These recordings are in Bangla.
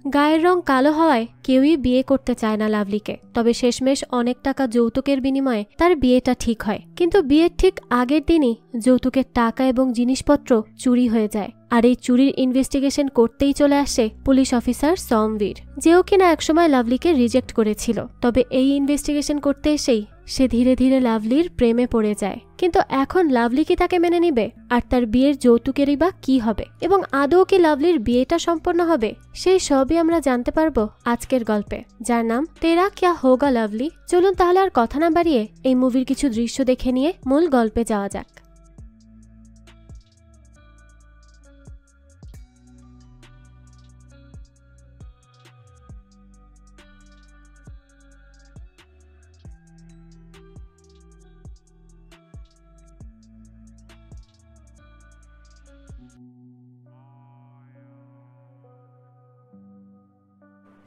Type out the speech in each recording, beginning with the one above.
গায়ের রং কালো হওয়ায় কেউই বিয়ে করতে চায় না লাভলিকে। তবে শেষমেশ অনেক টাকা যৌতুকের বিনিময়ে তার বিয়েটা ঠিক হয়। কিন্তু বিয়ের ঠিক আগের দিনই যৌতুকের টাকা এবং জিনিসপত্র চুরি হয়ে যায়। আর এই চুরির ইনভেস্টিগেশন করতেই চলে আসে পুলিশ অফিসার সমবীর, যেও কিনা একসময় লাভলিকে রিজেক্ট করেছিল। তবে এই ইনভেস্টিগেশন করতে এসেই সে ধীরে ধীরে লাভলির প্রেমে পড়ে যায়। কিন্তু এখন লাভলি কি তাকে মেনে নিবে? আর তার বিয়ের যৌতুকেরই বা কি হবে? এবং আদৌ কি লাভলির বিয়েটা সম্পন্ন হবে? সেই সবই আমরা জানতে পারবো আজকের গল্পে, যার নাম তেরা ক্যা হোগা লাভলি। চলুন তাহলে আর কথা না বাড়িয়ে এই মুভির কিছু দৃশ্য দেখে নিয়ে মূল গল্পে যাওয়া যাক।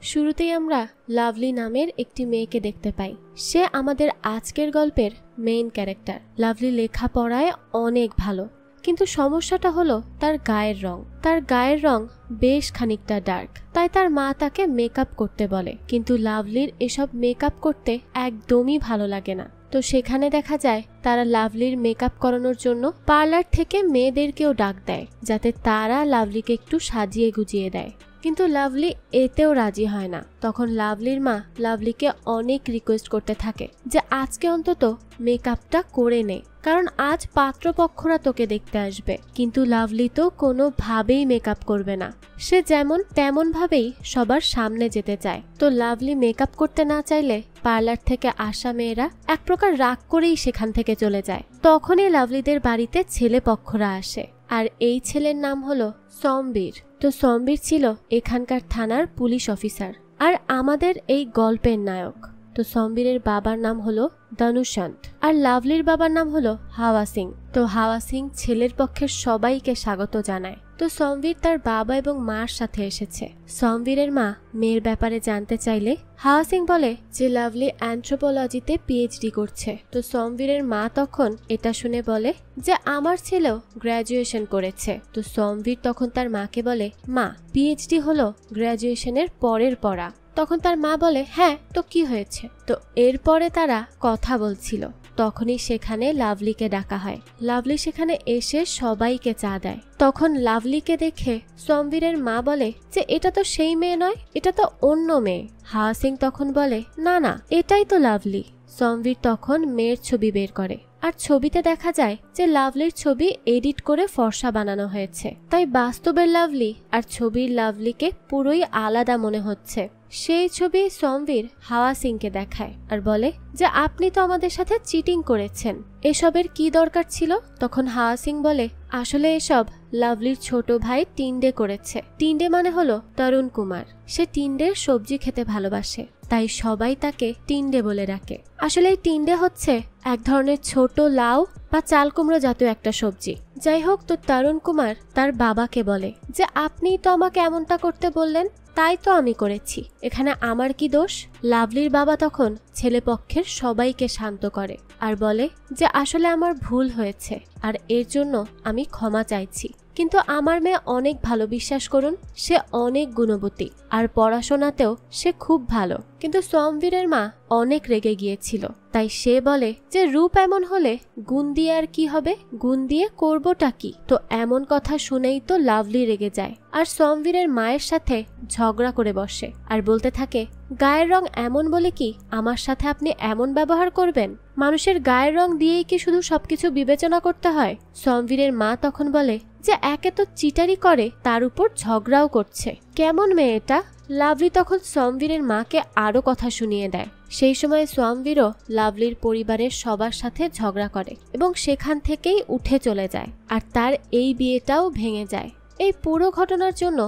শুরুতেই আমরা লাভলি নামের একটি মেয়েকে দেখতে পাই। সে আমাদের আজকের গল্পের মেইন ক্যারেক্টার। লাভলি লেখাপড়ায় অনেক ভালো, কিন্তু সমস্যাটা হলো তার গায়ের রং। তার গায়ের রং বেশ খানিকটা ডার্ক, তাই তার মা তাকে মেকআপ করতে বলে। কিন্তু লাভলির এসব মেকআপ করতে একদমই ভালো লাগে না। তো সেখানে দেখা যায় তারা লাভলির মেকআপ করানোর জন্য পার্লার থেকে মেয়েদেরকেও ডাক দেয়, যাতে তারা লাভলিকে একটু সাজিয়ে গুজিয়ে দেয়। কিন্তু লাভলি এতেও রাজি হয় না। তখন লাভলির মা লাভলিকে অনেক রিকোয়েস্ট করতে থাকে যে আজকে অন্তত মেকআপটা করে নে, কারণ আজ পাত্রপক্ষরা তোকে দেখতে আসবে। কিন্তু লাভলি তো কোনোভাবেই মেকআপ করবে না। সে যেমন তেমন ভাবেই সবার সামনে যেতে চায়। তো লাভলি মেকআপ করতে না চাইলে পার্লার থেকে আসা মেয়েরা এক প্রকার রাগ করেই সেখান থেকে চলে যায়। তখনই লাভলিদের বাড়িতে ছেলে পক্ষরা আসে, আর এই ছেলের নাম হলো সমবীর। তো সমবীর ছিল এখানকার থানার পুলিশ অফিসার আর আমাদের এই গল্পের নায়ক। তো সমবীরের বাবার নাম হলো ধনুষন্ত আর লাভলির বাবার নাম হলো হাওয়া সিং। তো হাওয়া সিং ছেলের পক্ষের সবাইকে স্বাগত জানায়। তো সমবীর তার বাবা এবং মার সাথে এসেছে। সমবীরের মা মেয়ের ব্যাপারে জানতে চাইলে হাওয়া সিং বলে যে লাভলি অ্যানথ্রোপোলজিতে পিএইচডি করছে। তো সমবীরের মা তখন এটা শুনে বলে যে আমার ছেলেও গ্র্যাজুয়েশন করেছে। তো সমবীর তখন তার মাকে বলে, মা পিএইচডি হলো গ্র্যাজুয়েশনের পরের পড়া। তখন তার মা বলে, হ্যাঁ তো কি হয়েছে? তো এরপরে তারা কথা বলছিল, তখনই সেখানে লাভলিকে ডাকা হয়। লাভলি সেখানে এসে সবাইকে চা দেয়। তখন লাভলিকে দেখে সমবীরের মা বলে যে এটা তো সেই মেয়ে নয়, এটা তো অন্য মেয়ে। হাওয়া সিং তখন বলে, না না এটাই তো লাভলি। সমবীর তখন মেয়ের ছবি বের করে, আর ছবিতে দেখা যায় যে লাভলির ছবি এডিট করে ফর্সা বানানো হয়েছে। তাই বাস্তবের লাভলি আর ছবির লাভলিকে পুরোই আলাদা মনে হচ্ছে। সেই ছবি সমবীর হাওয়া সিংকে দেখায় আর বলে যে আপনি তো আমাদের সাথে চিটিং করেছেন, এসবের কি দরকার ছিল? তখন হাওয়া সিং বলে, আসলে এসব লাভলির ছোট ভাই টিন্ডে করেছে। টিন্ডে মানে হলো তরুণ কুমার। সে টিন্ডের সবজি খেতে ভালোবাসে, তাই সবাই তাকে টিন্ডে বলে ডাকে। আসলে এই টিন্ডে হচ্ছে এক ধরনের ছোট লাউ বা চাল কুমড়ো জাতীয় একটা সবজি। যাই হোক, তো তরুণ কুমার তার বাবাকে বলে যে আপনি তো আমাকে এমনটা করতে বললেন, তাই তো আমি করেছি, এখানে আমার কি দোষ? লাভলির বাবা তখন ছেলে পক্ষের সবাইকে শান্ত করে আর বলে যে আসলে আমার ভুল হয়েছে আর এর জন্য আমি ক্ষমা চাইছি। কিন্তু আমার মেয়ে অনেক ভালো, বিশ্বাস করুন, সে অনেক গুণবতী আর পড়াশোনাতেও সে খুব ভালো। কিন্তু সমবীরের মা অনেক রেগে গিয়েছিল, তাই সে বলে যে রূপ এমন হলে গুণ দিয়ে আর কি হবে, গুণ দিয়ে করবোটা কি? তো এমন কথা শুনেই তো লাভলি রেগে যায় আর সমবীরের মায়ের সাথে ঝগড়া করে বসে আর বলতে থাকে, গায়ের রং এমন বলে কি আমার সাথে আপনি এমন ব্যবহার করবেন? মানুষের গায়ের রং দিয়েই কি শুধু সবকিছু বিবেচনা করতে হয়? সমবীরের মা তখন বলে যে একে তো চিটারি করে, তার উপর ঝগড়াও করছে, কেমন মেয়ে এটা? লাভলি তখন সমবীরের মাকে আরো কথা শুনিয়ে দেয়। সেই সময় সমবীরও লাভলির পরিবারের সবার সাথে ঝগড়া করে এবং সেখান থেকেই উঠে চলে যায় আর তার এই বিয়েটাও ভেঙে যায়। এই পুরো ঘটনার জন্য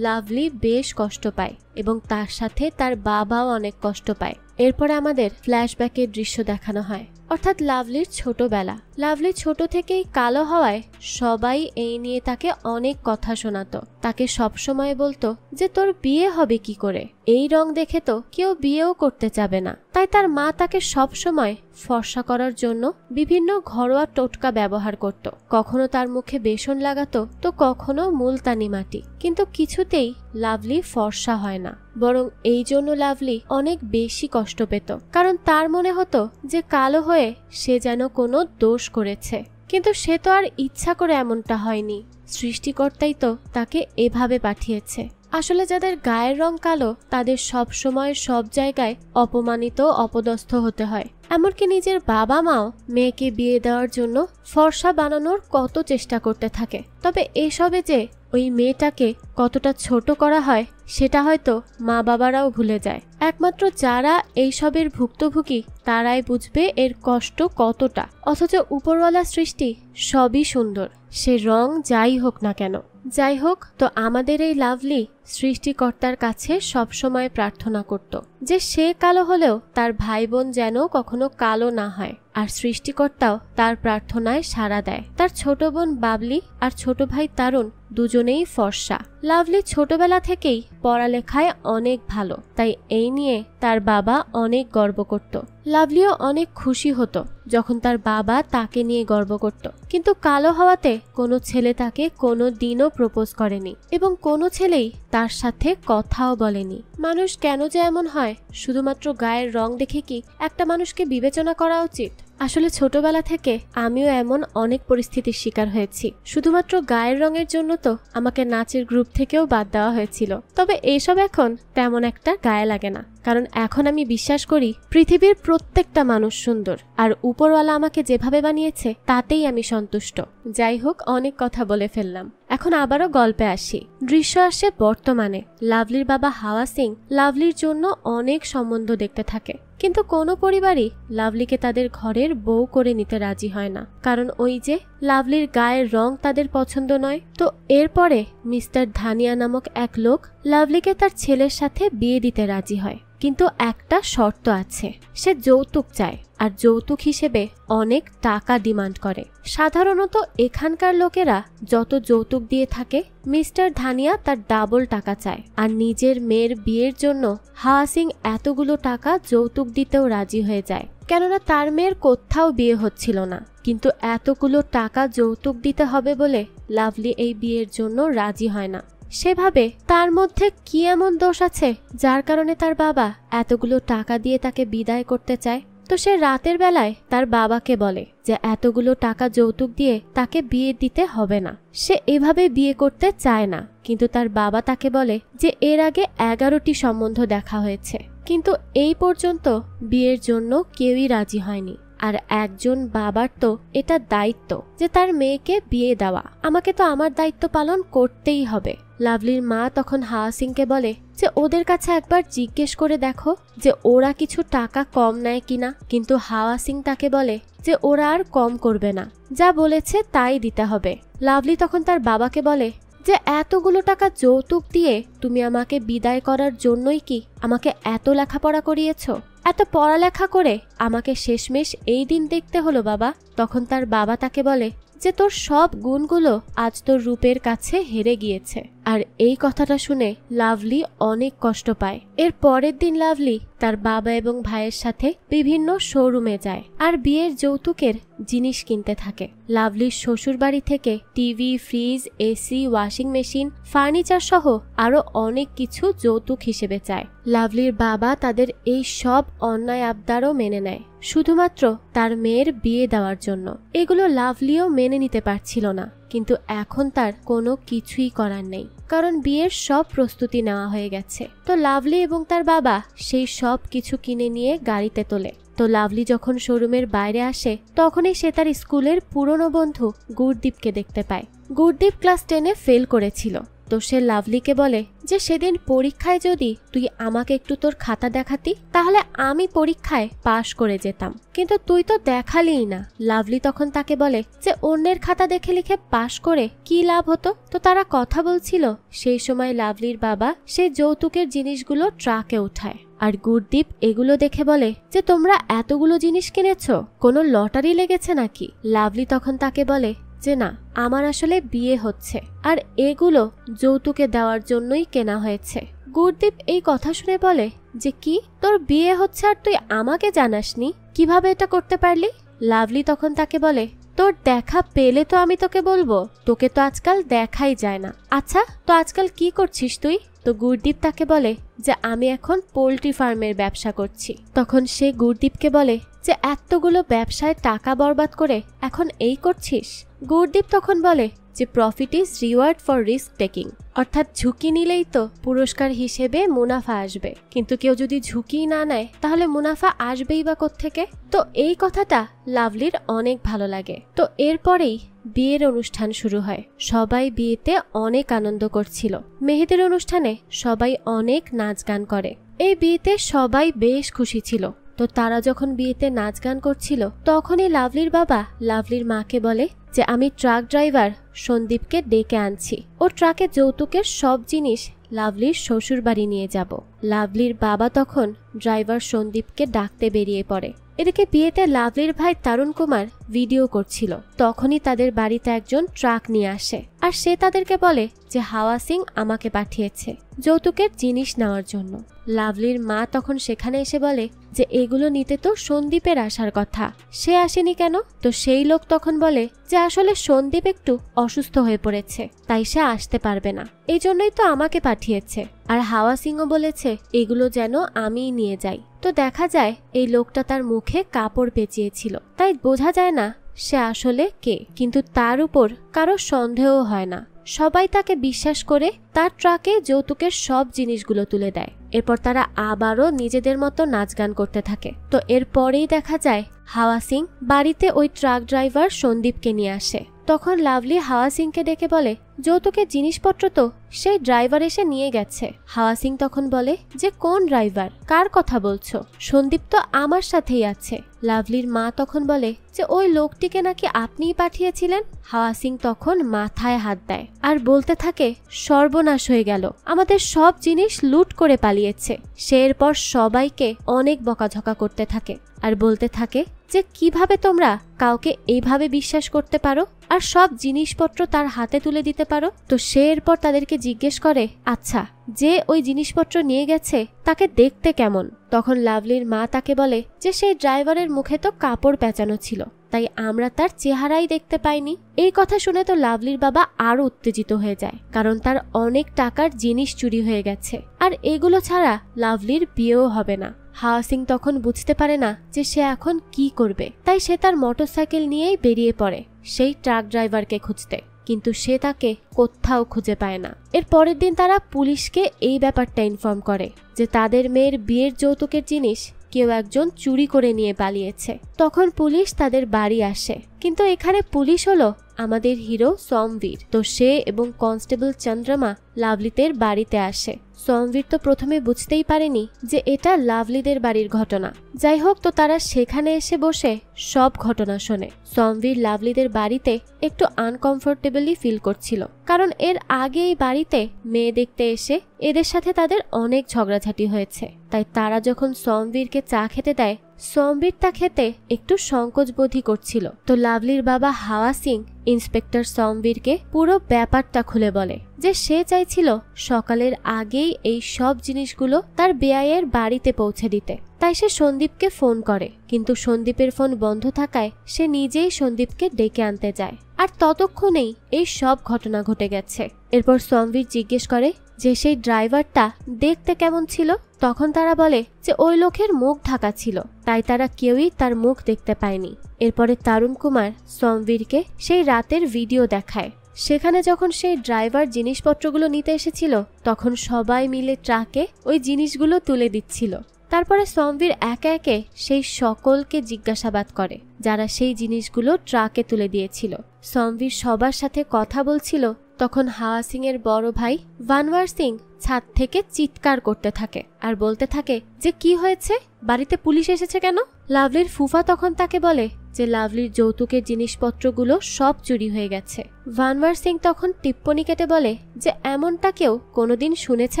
লাভলি বেশ কষ্ট পায় এবং তার সাথে তার বাবাও অনেক কষ্ট পায়। এরপরে আমাদের ফ্ল্যাশব্যাকের দৃশ্য দেখানো হয়, অর্থাৎ লাভলির ছোটবেলা। লাভলি ছোট থেকেই কালো হওয়ায় সবাই এই নিয়ে তাকে অনেক কথা শোনাতো। তাকে সবসময় বলতো যে তোর বিয়ে হবে কি করে, এই রং দেখে তো কেউ বিয়েও করতে চাবে না। তাই তার মা তাকে সব সময় ফর্সা করার জন্য বিভিন্ন ঘরোয়া টোটকা ব্যবহার করত। কখনো তার মুখে বেসন লাগাতো, তো কখনো মুলতানি মাটি, কিন্তু কিছুতেই লাভলি ফর্সা হয় না। বরং এই জন্য লাভলি অনেক বেশি কষ্ট পেত, কারণ তার মনে হতো যে কালো হয়ে সে যেন কোনো দোষ করেছে। কিন্তু সে তো আর ইচ্ছা করে এমনটা হয়নি, সৃষ্টিকর্তাই তো তাকে এভাবে পাঠিয়েছে। আসলে যাদের গায়ের রং কালো তাদের সব সময় সব জায়গায় অপমানিত অপদস্থ হতে হয়। এমনকি নিজের বাবা মাও মেয়েকে বিয়ে দেওয়ার জন্য ফর্সা বানানোর কত চেষ্টা করতে থাকে। তবে এসবে যে ওই মেয়েটাকে কতটা ছোট করা হয় সেটা হয়তো মা বাবারাও ভুলে যায়। একমাত্র যারা এইসবের ভুক্তভোগী তারাই বুঝবে এর কষ্ট কতটা। অথচ উপরওয়ালা সৃষ্টি সবই সুন্দর, সে রং যাই হোক না কেন। যাই হোক, তো আমাদের এই লাভলি সৃষ্টিকর্তার কাছে সবসময় প্রার্থনা করত যে সে কালো হলেও তার ভাই বোন যেন কখনো কালো না হয়। আর সৃষ্টিকর্তাও তার প্রার্থনায় সাড়া দেয়। তার ছোট বোন বাবলি আর ছোট ভাই তারুণ দুজনেই ফর্সা। লাভলি ছোটবেলা থেকেই পড়ালেখায় অনেক ভালো, তাই এই নিয়ে তার বাবা অনেক গর্ব করত। লাভলিও অনেক খুশি হতো যখন তার বাবা তাকে নিয়ে গর্ব করত। কিন্তু কালো হওয়াতে কোনো ছেলে তাকে কোনো দিনও প্রপোজ করেনি এবং কোনো ছেলেই তার সাথে কথাও বলেনি। মানুষ কেন যে এমন হয়, শুধুমাত্র গায়ের রং দেখে কি একটা মানুষকে বিবেচনা করা উচিত? আসলে ছোটবেলা থেকে আমিও এমন অনেক পরিস্থিতির শিকার হয়েছি। শুধুমাত্র গায়ের রঙের জন্য তো আমাকে নাচের গ্রুপ থেকেও বাদ দেওয়া হয়েছিল। তবে এইসব এখন তেমন একটা গায়ে লাগে না, কারণ এখন আমি বিশ্বাস করি পৃথিবীর প্রত্যেকটা মানুষ সুন্দর, আর উপরওয়ালা আমাকে যেভাবে বানিয়েছে তাতেই আমি সন্তুষ্ট। যাই হোক, অনেক কথা বলে ফেললাম, এখন আবারও গল্পে আসি। দৃশ্য আসে বর্তমানে। লাভলির বাবা হাওয়া সিং লাভলির জন্য অনেক সম্বন্ধ দেখতে থাকে, কিন্তু কোনো পরিবারই লাভলিকে তাদের ঘরের বউ করে নিতে রাজি হয় না, কারণ ওই যে লাভলির গায়ের রং তাদের পছন্দ নয়। তো এরপরে মিস্টার ধানিয়া নামক এক লোক লাভলিকে তার ছেলের সাথে বিয়ে দিতে রাজি হয়, কিন্তু একটা শর্ত আছে, সে যৌতুক চায়, আর যৌতুক হিসেবে অনেক টাকা ডিমান্ড করে। সাধারণত এখানকার লোকেরা যত যৌতুক দিয়ে থাকে, মিস্টার ধানিয়া তার ডাবল টাকা চায়। আর নিজের মেয়ের বিয়ের জন্য হাওয়া সিং এতগুলো টাকা যৌতুক দিতেও রাজি হয়ে যায়, কেননা তার মেয়ের কোথাও বিয়ে হচ্ছিল না। কিন্তু এতগুলো টাকা যৌতুক দিতে হবে বলে লাভলি এই বিয়ের জন্য রাজি হয় না। সেভাবে তার মধ্যে কি এমন দোষ আছে যার কারণে তার বাবা এতগুলো টাকা দিয়ে তাকে বিদায় করতে চায়? তো সে রাতের বেলায় তার বাবাকে বলে যে এতগুলো টাকা যৌতুক দিয়ে তাকে বিয়ে দিতে হবে না, সে এভাবে বিয়ে করতে চায় না। কিন্তু তার বাবা তাকে বলে যে এর আগে 11টি সম্বন্ধ দেখা হয়েছে, কিন্তু এই পর্যন্ত বিয়ের জন্য কেউই রাজি হয়নি। আর একজন বাবার তো এটা দায়িত্ব যে তার মেয়েকে বিয়ে দেওয়া, আমাকে তো আমার দায়িত্ব পালন করতেই হবে। লাভলির মা তখন হাওয়া সিংকে বলে যে ওদের কাছে একবার জিজ্ঞেস করে দেখো যে ওরা কিছু টাকা কম নেয় কিনা। কিন্তু হাওয়া সিং তাকে বলে যে ওরা আর কম করবে না, যা বলেছে তাই দিতে হবে। লাভলি তখন তার বাবাকে বলে যে এতগুলো টাকা যৌতুক দিয়ে তুমি আমাকে বিদায় করার জন্যই কি আমাকে এত লেখাপড়া করিয়েছ? এত পড়ালেখা করে আমাকে শেষমেশ এই দিন দেখতে হলো বাবা। তখন তার বাবা তাকে বলে যে তোর সব গুণগুলো আজ তোর রূপের কাছে হেরে গিয়েছে। আর এই কথাটা শুনে লাভলি অনেক কষ্ট পায়। এর পরের দিন লাভলি তার বাবা এবং ভাইয়ের সাথে বিভিন্ন শোরুমে যায় আর বিয়ের যৌতুকের জিনিস কিনতে থাকে। লাভলির শ্বশুর বাড়ি থেকে TV, fridge, AC, washing machine, furniture সহ আরো অনেক কিছু যৌতুক হিসেবে চায়। লাভলির বাবা তাদের এই সব অন্যায় আবদারও মেনে নেয়, শুধুমাত্র তার মেয়ের বিয়ে দেওয়ার জন্য। এগুলো লাভলিও মেনে নিতে পারছিল না, কিন্তু এখন তার কোনো কিছুই করার নেই, কারণ বিয়ের সব প্রস্তুতি নেওয়া হয়ে গেছে। তো লাভলি এবং তার বাবা সেই সব কিছু কিনে নিয়ে গাড়িতে তোলে। তো লাভলি যখন শোরুমের বাইরে আসে তখনই সে তার স্কুলের পুরনো বন্ধু গুরদীপকে দেখতে পায়। গুরদীপ ক্লাস 10-এ ফেল করেছিল। তো সে লাভলিকে বলে যে সেদিন পরীক্ষায় যদি তুই আমাকে একটু তোর খাতা দেখাতি তাহলে আমি পরীক্ষায় পাশ করে যেতাম, কিন্তু তুই তো দেখালিই না। লাভলি তখন তাকে বলে যে অন্যের খাতা দেখে লিখে পাশ করে কি লাভ হতো। তো তারা কথা বলছিল, সেই সময় লাভলির বাবা সেই যৌতুকের জিনিসগুলো ট্রাকে উঠায়। আর গুরদীপ এগুলো দেখে বলে যে তোমরা এতগুলো জিনিস কিনেছো, কোনো লটারি লেগেছে নাকি? লাভলি তখন তাকে বলে যে না, আমার আসলে বিয়ে হচ্ছে আর এগুলো যৌতুকে দেওয়ার জন্যই কেনা হয়েছে। গুরদীপ এই কথা শুনে বলে যে কি, তোর বিয়ে হচ্ছে আর তুই আমাকে জানাসনি? কিভাবে এটা করতে পারলি? লাভলি তখন তাকে বলে, তোর দেখা পেলে তো আমি তোকে বলবো, তোকে তো আজকাল দেখাই যায় না। আচ্ছা, তো আজকাল কি করছিস তুই? তো গুরদীপ তাকে বলে যে আমি এখন পোল্ট্রি ফার্মের ব্যবসা করছি। তখন সে গুরদীপকে বলে যে এতগুলো ব্যবসায় টাকা বরবাদ করে এখন এই করছিস? গুরদীপ তখন বলে যে profit is reward for risk taking, অর্থাৎ ঝুঁকি নিলেই তো পুরস্কার হিসেবে মুনাফা আসবে, কিন্তু কেউ যদি ঝুঁকি না নেয় তাহলে মুনাফা আসবেই বা কোত্থেকে? তো এই কথাটা লাভলির অনেক ভালো লাগে। তো এরপরেই বিয়ের অনুষ্ঠান শুরু হয়। সবাই বিয়েতে অনেক আনন্দ করছিল। মেহেদির অনুষ্ঠানে সবাই অনেক নাচ গান করে। এই বিয়েতে সবাই বেশ খুশি ছিল। তো তারা যখন বিয়েতে নাচ গান করছিল তখনই লাভলির বাবা লাভলির মাকে বলে যে আমি ট্রাক ড্রাইভার সন্দীপকে ডেকে আনছি, ও ট্রাকে যৌতুকের সব জিনিস লাভলির শ্বশুর বাড়ি নিয়ে যাব। লাভলির বাবা তখন ড্রাইভার সন্দীপকে ডাকতে বেরিয়ে পড়ে। এদিকে বিয়েতে লাভলির ভাই তারুণ কুমার ভিডিও করছিল। তখনই তাদের বাড়িতে একজন ট্রাক নিয়ে আসে আর সে তাদেরকে বলে যে হাওয়া সিং আমাকে পাঠিয়েছে যৌতুকের জিনিস নেওয়ার জন্য। লাভলির মা তখন সেখানে এসে বলে যে এগুলো নিতে তো সন্দীপের আসার কথা, সে আসেনি কেন? তো সেই লোক তখন বলে যে আসলে সন্দীপ একটু অসুস্থ হয়ে পড়েছে, তাই সে আসতে পারবে না, এই জন্যই তো আমাকে পাঠিয়েছে। আর হাওয়া সিংও বলেছে এগুলো যেন আমিই নিয়ে যাই। তো দেখা যায় এই লোকটা তার মুখে কাপড় পেঁচিয়েছিল, তাই বোঝা যায় না সে আসলে কে। কিন্তু তার উপর কারো সন্দেহ হয় না, সবাই তাকে বিশ্বাস করে তার ট্রাকে যৌতুকের সব জিনিসগুলো তুলে দেয়। এরপর তারা আবারও নিজেদের মতো নাচ গান করতে থাকে। তো এরপরেই দেখা যায় হাওয়া সিং বাড়িতে ওই ট্রাক ড্রাইভার সন্দীপকে নিয়ে আসে। তখন লাভলি হাওয়া সিংকে ডেকে বলে যৌতুকের জিনিসপত্র তো সেই ড্রাইভার এসে নিয়ে গেছে। হাওয়া সিং তখন বলে যে কোন ড্রাইভার, কার কথা বলছো? সন্দীপ তো আমার সাথেই আছে। লাভলির মা তখন বলে যে ওই লোকটিকে নাকি আপনিই পাঠিয়েছিলেন। হাওয়া সিং তখন মাথায় হাত দেয় আর বলতে থাকে সর্বনাশ হয়ে গেল, আমাদের সব জিনিস লুট করে পালিয়েছে। সে এরপর সবাইকে অনেক বকাঝকা করতে থাকে আর বলতে থাকে যে কিভাবে তোমরা কাউকে এইভাবে বিশ্বাস করতে পারো আর সব জিনিসপত্র তার হাতে তুলে দিতে পারো। তো সে এরপর তাদেরকে জিজ্ঞেস করে আচ্ছা, যে ওই জিনিসপত্র নিয়ে গেছে তাকে দেখতে কেমন? তখন লাভলির মা তাকে বলে যে সেই ড্রাইভারের মুখে তো কাপড় পেঁচানো ছিল, তাই আমরা তার চেহারাই দেখতে পাইনি। এই কথা শুনে তো লাভলির বাবা আরো উত্তেজিত হয়ে যায়, কারণ তার অনেক টাকার জিনিস চুরি হয়ে গেছে আর এগুলো ছাড়া লাভলির বিয়েও হবে না। হাওয়া সিং তখন বুঝতে পারে না যে সে এখন কি করবে, তাই সে তার মোটরসাইকেল নিয়েই বেরিয়ে পড়ে সেই ট্রাক ড্রাইভারকে খুঁজতে, কিন্তু সে তাকে কোথাও খুঁজে পায় না। এর পরের দিন তারা পুলিশকে এই ব্যাপারটা ইনফর্ম করে যে তাদের মেয়ের বিয়ের যৌতুকের জিনিস কেউ একজন চুরি করে নিয়ে পালিয়েছে। তখন পুলিশ তাদের বাড়ি আসে, কিন্তু এখানে পুলিশ হলো আমাদের হিরো সোমবীর। তো সে এবং কনস্টেবল চন্দ্রমা লাভলিদের বাড়িতে আসে। সোমবীর তো প্রথমে বুঝতেই পারেনি যে এটা লাভলিদের বাড়ির ঘটনা। যাই হোক, তো তারা সেখানে এসে বসে সব ঘটনা শোনে। সোমবীর লাভলিদের বাড়িতে একটু আনকমফোর্টেবলি ফিল করছিল, কারণ এর আগে এই বাড়িতে মেয়ে দেখতে এসে এদের সাথে তাদের অনেক ঝগড়াঝাটি হয়েছে। তাই তারা যখন সোমবীরকে চা খেতে দেয়, সোমবীর তা খেতে একটু সংকোচবোধই করছিল। তো লাভলির বাবা হাওয়া সিং ইন্সপেক্টর সোমবীরকে পুরো ব্যাপারটা খুলে বলে যে সে চাইছিল সকালের আগেই এই সব জিনিসগুলো তার বেয়াইয়ের বাড়িতে পৌঁছে দিতে। তাই সে সন্দীপকে ফোন করে, কিন্তু সন্দীপের ফোন বন্ধ থাকায় সে নিজেই সন্দীপকে ডেকে আনতে যায়। আর ততক্ষণেই এই সব ঘটনা ঘটে গেছে। এরপর সোমবীর জিজ্ঞেস করে যে সেই ড্রাইভারটা দেখতে কেমন ছিল। তখন তারা বলে যে ওই লোকের মুখ ঢাকা ছিল, তাই তারা কেউই তার মুখ দেখতে পায়নি। এরপরে তারুণ কুমার সোমবীরকে সেই রাতের ভিডিও দেখায়। সেখানে যখন সেই ড্রাইভার জিনিসপত্রগুলো নিতে এসেছিল তখন সবাই মিলে ট্রাকে ওই জিনিসগুলো তুলে দিচ্ছিল। তারপরে সোমবীর একে একে সেই সকলকে জিজ্ঞাসাবাদ করে যারা সেই জিনিসগুলো ট্রাকে তুলে দিয়েছিল। সোমবীর সবার সাথে কথা বলছিল, তখন হাওয়া সিং এর বড় ভাই ভানওয়ার সিং ছাদ থেকে চিৎকার করতে থাকে আর বলতে থাকে যে কি হয়েছে, বাড়িতে পুলিশ এসেছে কেন? লাভলির ফুফা তখন তাকে বলে যে লাভলির যৌতুকের জিনিসপত্রগুলো সব চুরি হয়ে গেছে। ভানওয়ার সিং তখন টিপ্পনি কেটে বলে যে এমনটা কেউ কোনোদিন শুনেছে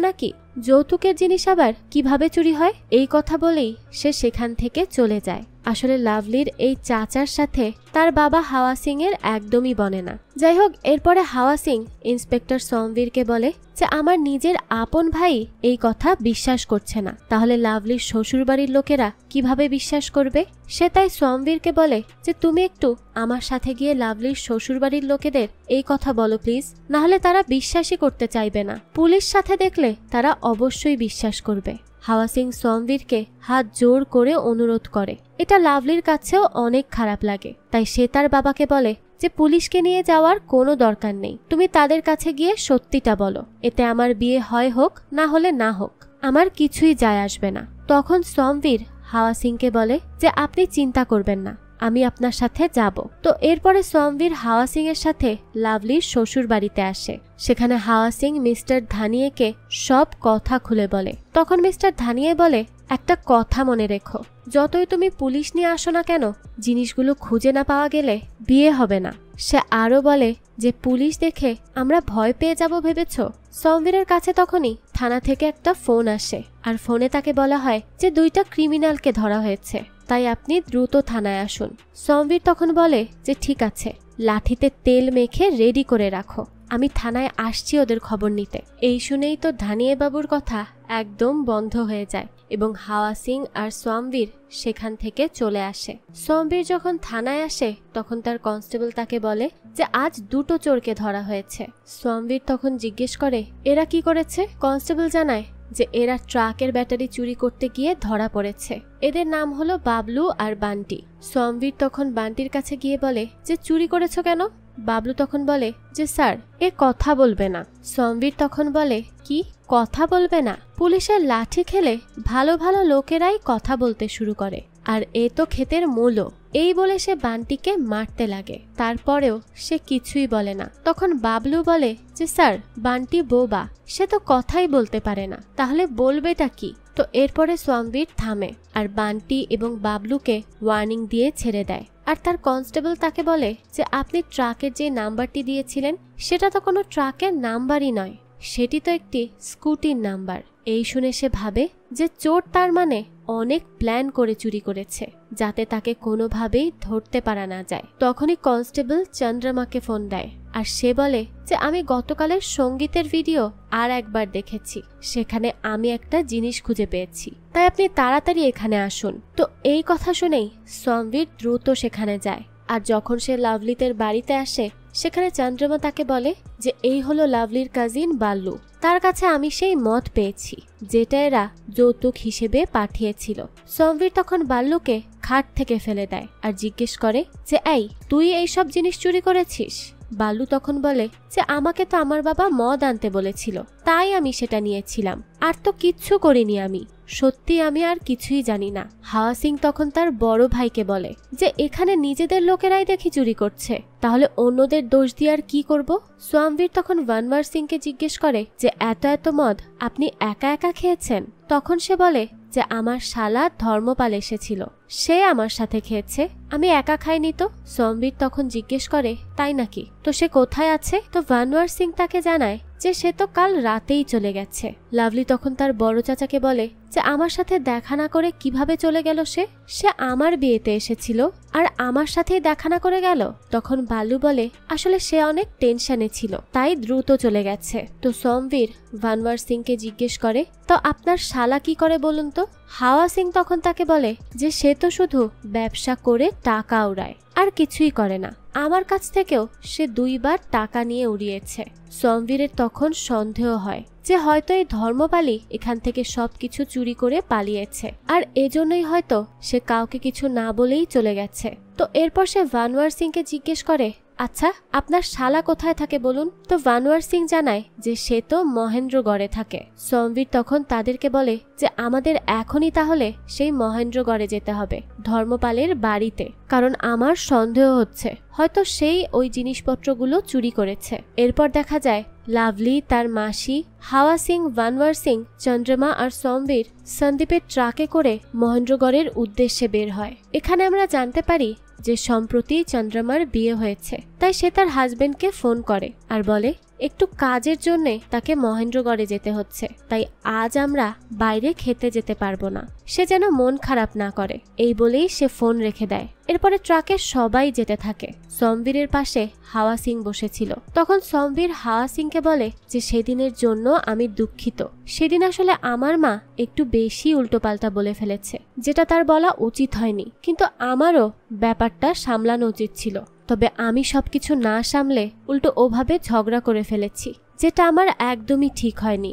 নাকি? যৌতুকের জিনিস আবার কিভাবে চুরি হয়? এই কথা বলেই সে সেখান থেকে চলে যায়। আসলে লাভলির এই চাচার সাথে তার বাবা হাওয়া সিং এর একদমই বনে না। যাই হোক, এরপরে হাওয়া সিং ইন্সপেক্টর সোমবীরকে বলে যে আমার নিজের আপন ভাই এই কথা বিশ্বাস করছে না, তাহলে লাভলির শ্বশুরবাড়ির লোকেরা কিভাবে বিশ্বাস করবে। সে তাই সোমবীরকে বলে যে তুমি একটু আমার সাথে গিয়ে লাভলির শ্বশুরবাড়ির লোকেদের এই কথা বলো প্লিজ, না হলে তারা বিশ্বাসই করতে চাইবে না। পুলিশ সাথে দেখলে তারা অবশ্যই বিশ্বাস করবে। হাওয়া সিং সোমবীরকে হাত জোর করে অনুরোধ করে। এটা লাভলির কাছেও অনেক খারাপ লাগে, তাই সে তার বাবাকে বলে যে পুলিশকে নিয়ে যাওয়ার কোনো দরকার নেই, তুমি তাদের কাছে গিয়ে সত্যিটা বলো, এতে আমার বিয়ে হয় হোক না হলে না হোক আমার কিছুই যায় আসবে না। তখন সোমবীর হাওয়া সিংকে বলে যে আপনি চিন্তা করবেন না, আমি আপনার সাথে যাব। তো এরপরে সোমবীর হাওয়া সিং এর সাথে লাভলির শ্বশুর বাড়িতে আসে। সেখানে হাওয়া সিং মিস্টার ধানিয়েকে সব কথা খুলে বলে। তখন মিস্টার ধানিয়ে বলে একটা কথা মনে রেখো, যতই তুমি পুলিশ নিয়ে আসো না কেন, জিনিসগুলো খুঁজে না পাওয়া গেলে বিয়ে হবে না। সে আরো বলে যে পুলিশ দেখে আমরা ভয় পেয়ে যাব ভেবেছ। সোমবীরের কাছে তখনই থানা থেকে একটা ফোন আসে, আর ফোনে তাকে বলা হয় যে 2টা ক্রিমিনালকে ধরা হয়েছে, তাই আপনি দ্রুত থানায় আসুন। সোমবীর তখন বলে যে ঠিক আছে, লাঠিতে তেল মেখে রেডি করে রাখো, আমি থানায় আসছি ওদের খবর নিতে। এই শুনেই তো ধানিয়ে বাবুর কথা একদম বন্ধ হয়ে যায় এবং হাওয়া সিং আর সোমবীর সেখান থেকে চলে আসে। সোমবীর যখন থানায় আসে তখন তার কনস্টেবল তাকে বলে যে আজ 2টো চোরকে ধরা হয়েছে। সোমবীর তখন জিজ্ঞেস করে এরা কি করেছে। কনস্টেবল জানায় যে এরা ট্রাকের ব্যাটারি চুরি করতে গিয়ে ধরা পড়েছে। এদের নাম হলো বাবলু আর বান্টি। সোমবীর তখন বান্টির কাছে গিয়ে বলে যে চুরি করেছো কেন। বাবলু তখন বলে যে স্যার এ কথা বলবে না। সোমবীর তখন বলে কি কথা বলবে না? পুলিশের লাঠি খেলে ভালো ভালো লোকেরাই কথা বলতে শুরু করে, আর এ তো ক্ষেতের মূলো। এই বলে সে বান্টিকে মারতে লাগে, তারপরেও সে কিছুই বলে না। তখন বাবলু বলে যে স্যার বান্টি বোবা, সে তো কথাই বলতে পারে না, তাহলে বলবেটা কি? তো এরপরে সোমবীর থামে আর বান্টি এবং বাবলুকে ওয়ার্নিং দিয়ে ছেড়ে দেয়। আর তার কনস্টেবল তাকে বলে যে আপনি ট্রাকের যে নাম্বারটি দিয়েছিলেন সেটা তো কোনো ট্রাকের নাম্বারই নয়, সেটি তো একটি স্কুটির নাম্বার। এই শুনে সে ভাবে যে চোর তার মানে অনেক প্ল্যান করে চুরি করেছে যাতে তাকে কোনোভাবেই ধরতে পারা না যায়। তখনই কনস্টেবল চন্দ্রমাকে ফোন দেয় আর সে বলে যে আমি গতকালের সঙ্গীতের ভিডিও আর একবার দেখেছি, সেখানে আমি একটা জিনিস খুঁজে পেয়েছি, তাই আপনি তাড়াতাড়ি এখানে আসুন। তো এই কথা শুনেই সোমবীর দ্রুত সেখানে যায়। আর যখন সে লাভলিদের বাড়িতে আসে সেখানে চন্দ্রমা তাকে বলে যে এই হলো লাভলির কাজিন বাল্লু, তার কাছে আমি সেই মদ পেয়েছি যেটা এরা যৌতুক হিসেবে পাঠিয়েছিল। সোমবীর তখন বাল্লুকে খাট থেকে ফেলে দেয় আর জিজ্ঞেস করে যে এই তুই এইসব জিনিস চুরি করেছিস? বাল্লু তখন বলে যে আমাকে তো আমার বাবা মদ আনতে বলেছিল, তাই আমি সেটা নিয়েছিলাম, আর তো কিচ্ছু করিনি আমি, সত্যি আমি আর কিছুই জানি না। হাওয়া সিং তখন তার বড় ভাইকে বলে যে এখানে নিজেদের লোকেরাই দেখি চুরি করছে, তাহলে অন্যদের দোষ দিয়ে আর কি করব? সোমবীর তখন ওয়ানওয়ার সিংকে জিজ্ঞেস করে যে এত এত মদ আপনি একা একা খেয়েছেন? তখন সে বলে যে আমার শালা ধর্মপাল এসেছিল, সে আমার সাথে খেয়েছে, আমি একা খাইনি তো। সোমবীর তখন জিজ্ঞেস করে তাই নাকি, তো সে কোথায় আছে? তো ওয়ানওয়ার সিং তাকে জানায় যে সে তো কাল রাতেই চলে গেছে। লাভলি তখন তার বড় চাচাকে বলে যে আমার সাথে দেখা না করে কিভাবে চলে গেল সে? সে আমার বিয়েতে এসেছিল আর আমার সাথে দেখা না করে গেল। তখন বাল্লু বলে আসলে সে অনেক টেনশনে ছিল তাই দ্রুত চলে গেছে। তো সোমবীর ওয়ানওয়ার সিংকে জিজ্ঞেস করে তো আপনার শালা কি করে বলুন তো? হাওয়া সিং তখন তাকে বলে যে সে তো শুধু ব্যবসা করে টাকা উড়ায় আর কিছুই করে না, আমার কাছ থেকেও সে 2বার টাকা নিয়ে উড়িয়েছে। সোমবীরের তখন সন্দেহ হয় যে হয়তো এই ধর্মপালই এখান থেকে সবকিছু চুরি করে পালিয়েছে, আর এজন্যই হয়তো সে কাউকে কিছু না বলেই চলে গেছে। তো এরপর সে ওয়ানওয়ার সিংকে জিজ্ঞেস করে আচ্ছা আপনার শালা কোথায় থাকে বলুন? তো ওয়ানওয়ার সিং জানায় যে সে তো মহেন্দ্রগড়ে থাকে। সোমবীর তখন তাদেরকে বলে যে আমাদের এখনই তাহলে সেই মহেন্দ্রগড়ে যেতে হবে, ধর্মপালের বাড়িতে, কারণ আমার সন্দেহ হচ্ছে হয়তো সেই ওই জিনিসপত্রগুলো চুরি করেছে। এরপর দেখা যায় লাভলি, তার মাসি, হাওয়া সিং, ওয়ানওয়ার সিং, চন্দ্রমা আর সোমবীর সন্দীপের ট্রাকে করে মহেন্দ্রগড়ের উদ্দেশ্যে বের হয়। এখানে আমরা জানতে পারি যে সম্প্রতি চন্দ্রমার বিয়ে হয়েছে, তাই সে তার হাজবেন্ডকে ফোন করে আর বলে একটু কাজের জন্য তাকে মহেন্দ্রগড়ে যেতে হচ্ছে, তাই আজ আমরা বাইরে খেতে যেতে পারবো না। সে যেন মন খারাপ না করে, এই বলেই সে ফোন রেখে দেয়। এরপরে ট্রাকে সবাই যেতে থাকে। সমবীরের পাশে হাওয়া সিং বসেছিল। তখন সমবীর হাওয়া সিংকে বলে যে সেদিনের জন্য আমি দুঃখিত। সেদিন আসলে আমার মা একটু বেশি উল্টোপাল্টা বলে ফেলেছে, যেটা তার বলা উচিত হয়নি, কিন্তু আমারও ব্যাপারটা সামলানো উচিত ছিল। তবে আমি সবকিছু না সামলে উল্টো ওভাবে ঝগড়া করে ফেলেছি, যেটা আমার একদমই ঠিক হয়নি।